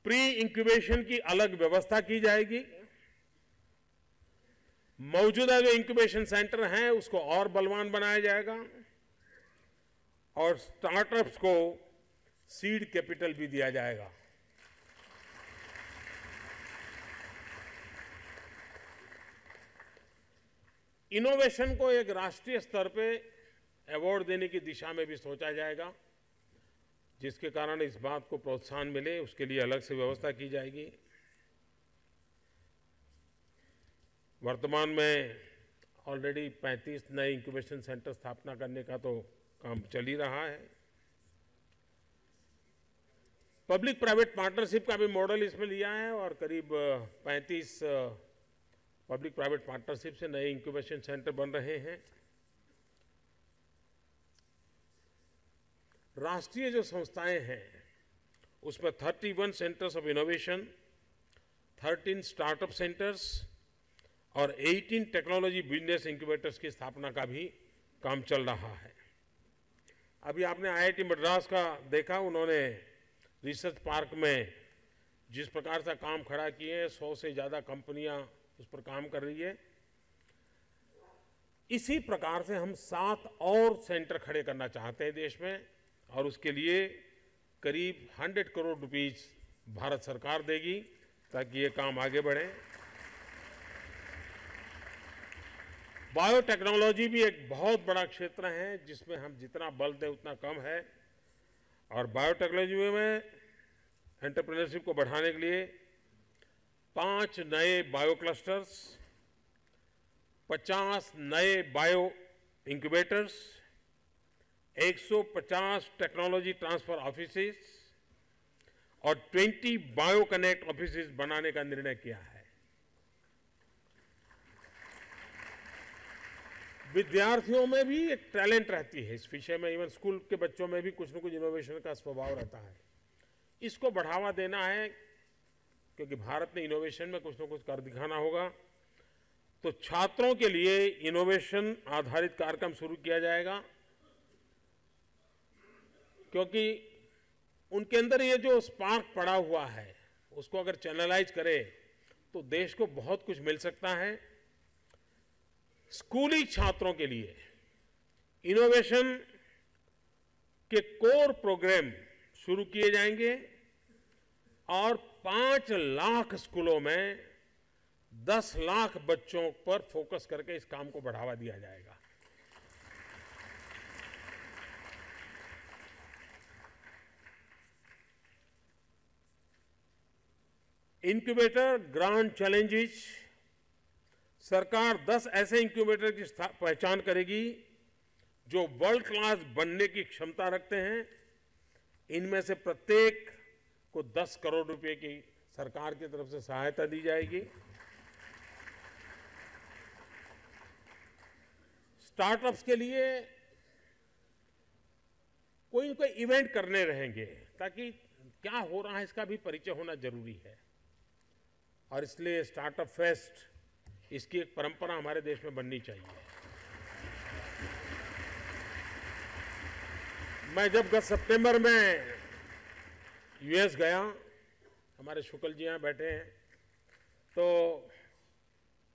प्री इंक्यूबेशन की अलग व्यवस्था की जाएगी। मौजूदा जो इंक्यूबेशन सेंटर हैं उसको और बलवान बनाया जाएगा, और स्टार्टअप्स को सीड कैपिटल भी दिया जाएगा। इनोवेशन को एक राष्ट्रीय स्तर पे अवार्ड देने की दिशा में भी सोचा जाएगा, जिसके कारण इस बात को प्रोत्साहन मिले, उसके लिए अलग से व्यवस्था की जाएगी। वर्तमान में ऑलरेडी 35 नए इंक्यूबेशन सेंटर स्थापना करने का तो काम चल ही रहा है। पब्लिक प्राइवेट पार्टनरशिप का भी मॉडल इसमें लिया है, और करीब 35 पब्लिक प्राइवेट पार्टनरशिप से नए इंक्यूबेशन सेंटर बन रहे हैं। राष्ट्रीय जो संस्थाएं हैं उसमें 31 centres of innovation, 13 startup centres और 18 टेक्नोलॉजी बिजनेस इंक्यूबेटर्स की स्थापना का भी काम चल रहा है। अभी आपने IIT मद्रास का देखा, उन्होंने रिसर्च पार्क में जिस प्रकार से काम खड़ा किए हैं, 100 से ज़्यादा कंपनियां उस पर काम कर रही है। इसी प्रकार से हम 7 और सेंटर खड़े करना चाहते हैं देश में, और उसके लिए करीब 100 करोड़ रुपीस भारत सरकार देगी ताकि ये काम आगे बढ़े। बायोटेक्नोलॉजी भी एक बहुत बड़ा क्षेत्र है जिसमें हम जितना बल दें उतना कम है, और बायोटेक्नोलॉजी में एंटरप्रेन्योरशिप को बढ़ाने के लिए 5 नए बायो क्लस्टर्स, 50 नए bio incubators, 150 technology transfer offices और 20 बायो कनेक्ट ऑफिसेस बनाने का निर्णय किया है। विद्यार्थियों में भी एक टैलेंट रहती है इस विषय में, इवन स्कूल के बच्चों में भी कुछ न कुछ इनोवेशन का स्वभाव रहता है। इसको बढ़ावा देना है, क्योंकि भारत ने इनोवेशन में कुछ न कुछ कर दिखाना होगा। तो छात्रों के लिए इनोवेशन आधारित कार्यक्रम शुरू किया जाएगा, क्योंकि उनके अंदर ये जो स्पार्क पड़ा हुआ है उसको अगर चैनलाइज करें तो देश को बहुत कुछ मिल सकता है। स्कूली छात्रों के लिए इनोवेशन के कोर प्रोग्राम शुरू किए जाएंगे, और 5 लाख स्कूलों में 10 लाख बच्चों पर फोकस करके इस काम को बढ़ावा दिया जाएगा। इंक्यूबेटर ग्रांड चैलेंजेस, सरकार 10 ऐसे इंक्यूबेटर की पहचान करेगी जो वर्ल्ड क्लास बनने की क्षमता रखते हैं। इनमें से प्रत्येक को 10 करोड़ रुपए की सरकार की तरफ से सहायता दी जाएगी। स्टार्टअप्स के लिए कोई न कोई इवेंट करने रहेंगे ताकि क्या हो रहा है इसका भी परिचय होना जरूरी है, और इसलिए स्टार्टअप फेस्ट, इसकी एक परंपरा हमारे देश में बननी चाहिए। मैं जब गत सितंबर में यूएस गया, हमारे शुक्ल जी यहाँ बैठे हैं, तो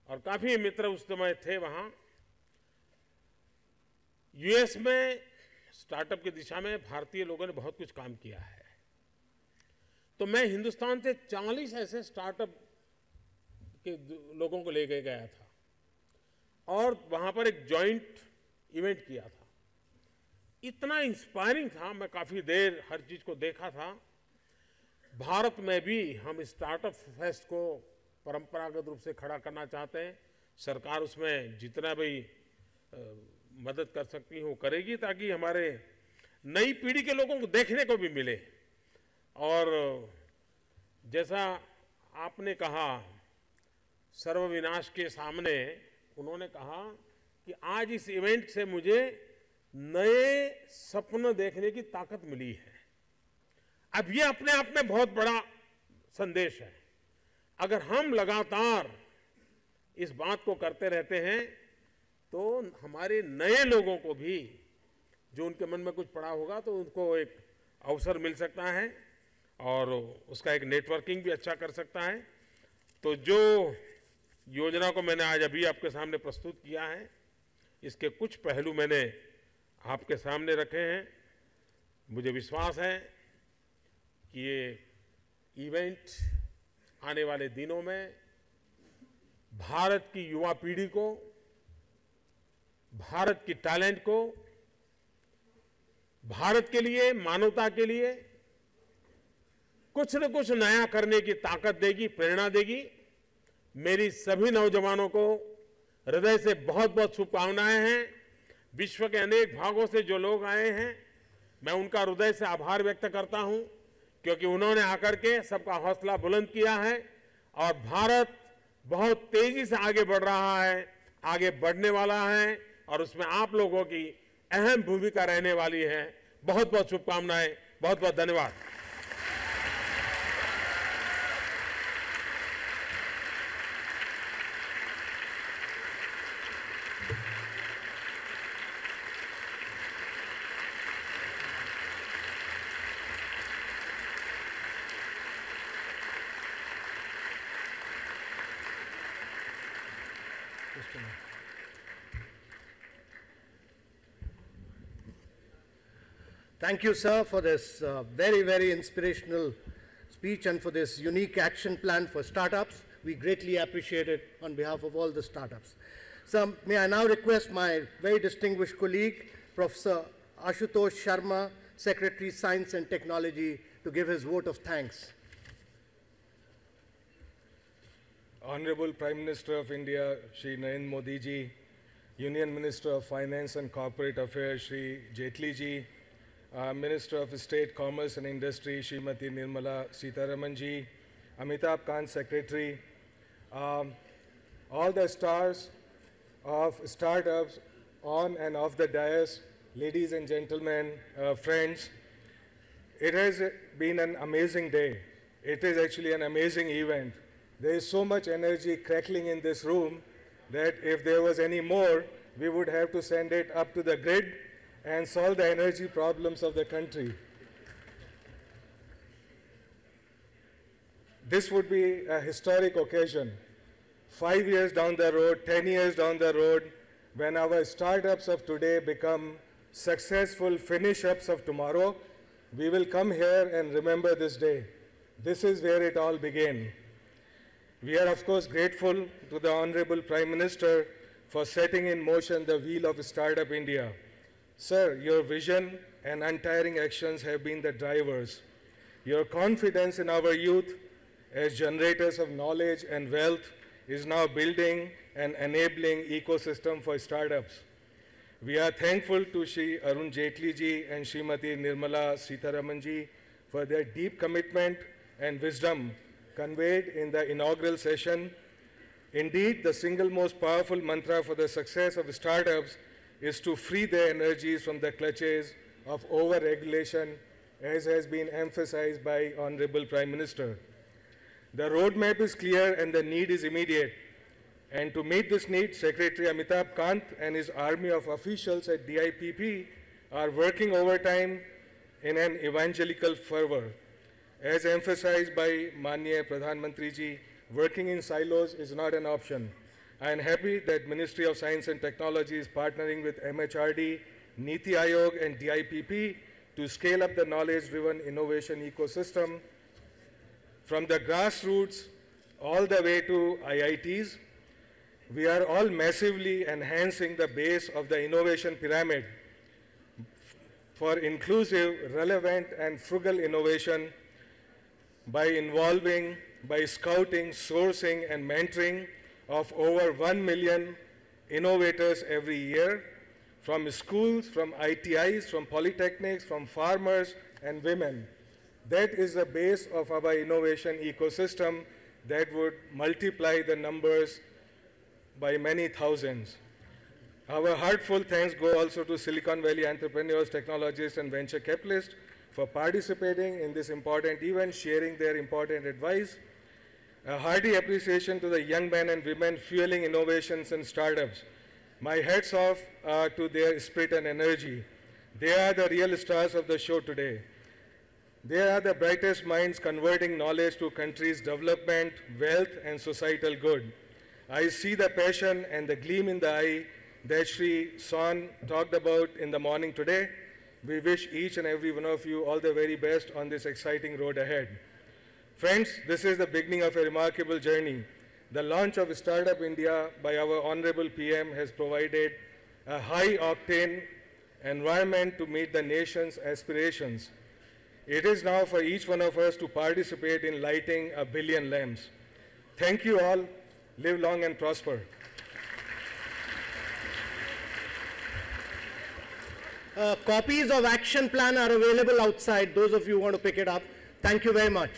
और काफ़ी मित्र उस समय थे वहाँ। यूएस में स्टार्टअप की दिशा में भारतीय लोगों ने बहुत कुछ काम किया है। तो मैं हिंदुस्तान से 40 ऐसे स्टार्टअप के लोगों को लेके गया था और वहाँ पर एक जॉइंट इवेंट किया था। इतना इंस्पायरिंग था, मैं काफ़ी देर हर चीज़ को देखा था। भारत में भी हम स्टार्टअप फेस्ट को परंपरागत रूप से खड़ा करना चाहते हैं। सरकार उसमें जितना भी मदद कर सकती है वो करेगी, ताकि हमारे नई पीढ़ी के लोगों को देखने को भी मिले। और जैसा आपने कहा, सर्वविनाश के सामने, उन्होंने कहा कि आज इस इवेंट से मुझे नए सपने देखने की ताकत मिली है। अब ये अपने आप में बहुत बड़ा संदेश है। अगर हम लगातार इस बात को करते रहते हैं तो हमारे नए लोगों को भी, जो उनके मन में कुछ पड़ा होगा, तो उनको एक अवसर मिल सकता है और उसका एक नेटवर्किंग भी अच्छा कर सकता है। तो जो योजना को मैंने आज अभी आपके सामने प्रस्तुत किया है, इसके कुछ पहलू मैंने आपके सामने रखे हैं। मुझे विश्वास है कि ये इवेंट आने वाले दिनों में भारत की युवा पीढ़ी को, भारत की टैलेंट को, भारत के लिए, मानवता के लिए कुछ न कुछ नया करने की ताकत देगी, प्रेरणा देगी। मेरी सभी नौजवानों को हृदय से बहुत बहुत शुभकामनाएं हैं। विश्व के अनेक भागों से जो लोग आए हैं, मैं उनका हृदय से आभार व्यक्त करता हूं, क्योंकि उन्होंने आकर के सबका हौसला बुलंद किया है। और भारत बहुत तेजी से आगे बढ़ रहा है, आगे बढ़ने वाला है, और उसमें आप लोगों की अहम भूमिका रहने वाली है। बहुत बहुत शुभकामनाएं, बहुत बहुत धन्यवाद। Thank you, sir, for this very, very inspirational speech and for this unique action plan for startups. We greatly appreciate it on behalf of all the startups. So, may I now request my very distinguished colleague, Professor Ashutosh Sharma, Secretary, Science and Technology, to give his vote of thanks. Honorable Prime Minister of India, Shri Narendra Modi ji, Union Minister of Finance and Corporate Affairs, Shri Jaitley ji, Minister of State, Commerce and Industry, Srimati Nirmala Sitharaman ji, Amitabh Kant, Secretary, all the stars of startups on and off the dais, ladies and gentlemen, friends, it has been an amazing day. It is actually an amazing event. There is so much energy crackling in this room that if there was any more, we would have to send it up to the grid and solve the energy problems of the country. This would be a historic occasion. 5 years down the road, 10 years down the road, when our startups of today become successful finish-ups of tomorrow, we will come here and remember this day. This is where it all began. We are, of course, grateful to the Honorable Prime Minister for setting in motion the wheel of Startup India. Sir, your vision and untiring actions have been the drivers. Your confidence in our youth as generators of knowledge and wealth is now building an enabling ecosystem for startups. We are thankful to Shri Arun Jaitley ji and Srimati Nirmala Sitharaman ji for their deep commitment and wisdom conveyed in the inaugural session. Indeed, the single most powerful mantra for the success of startups is to free their energies from the clutches of over-regulation, as has been emphasized by Honorable Prime Minister. The roadmap is clear and the need is immediate. And to meet this need, Secretary Amitabh Kant and his army of officials at DIPP are working overtime in an evangelical fervor. As emphasized by Manya Pradhan Mantri ji, working in silos is not an option. I am happy that Ministry of Science and Technology is partnering with MHRD, NITI Aayog and DIPP to scale up the knowledge-driven innovation ecosystem from the grassroots all the way to IITs. We are all massively enhancing the base of the innovation pyramid for inclusive, relevant, and frugal innovation by scouting, sourcing, and mentoring of over 1 million innovators every year from schools, from ITIs, from polytechnics, from farmers and women. That is the base of our innovation ecosystem that would multiply the numbers by many thousands. Our heartfelt thanks go also to Silicon Valley entrepreneurs, technologists, and venture capitalists for participating in this important event, sharing their important advice. A hearty appreciation to the young men and women fueling innovations and startups. My hats off to their spirit and energy. They are the real stars of the show today. They are the brightest minds converting knowledge to countries' development, wealth, and societal good. I see the passion and the gleam in the eye that Shri Son talked about in the morning today. We wish each and every one of you all the very best on this exciting road ahead. Friends, this is the beginning of a remarkable journey. The launch of Startup India by our Honorable PM has provided a high-octane environment to meet the nation's aspirations. It is now for each one of us to participate in lighting 1 billion lamps. Thank you all. Live long and prosper. Copies of action plan are available outside. Those of you who want to pick it up. Thank you very much.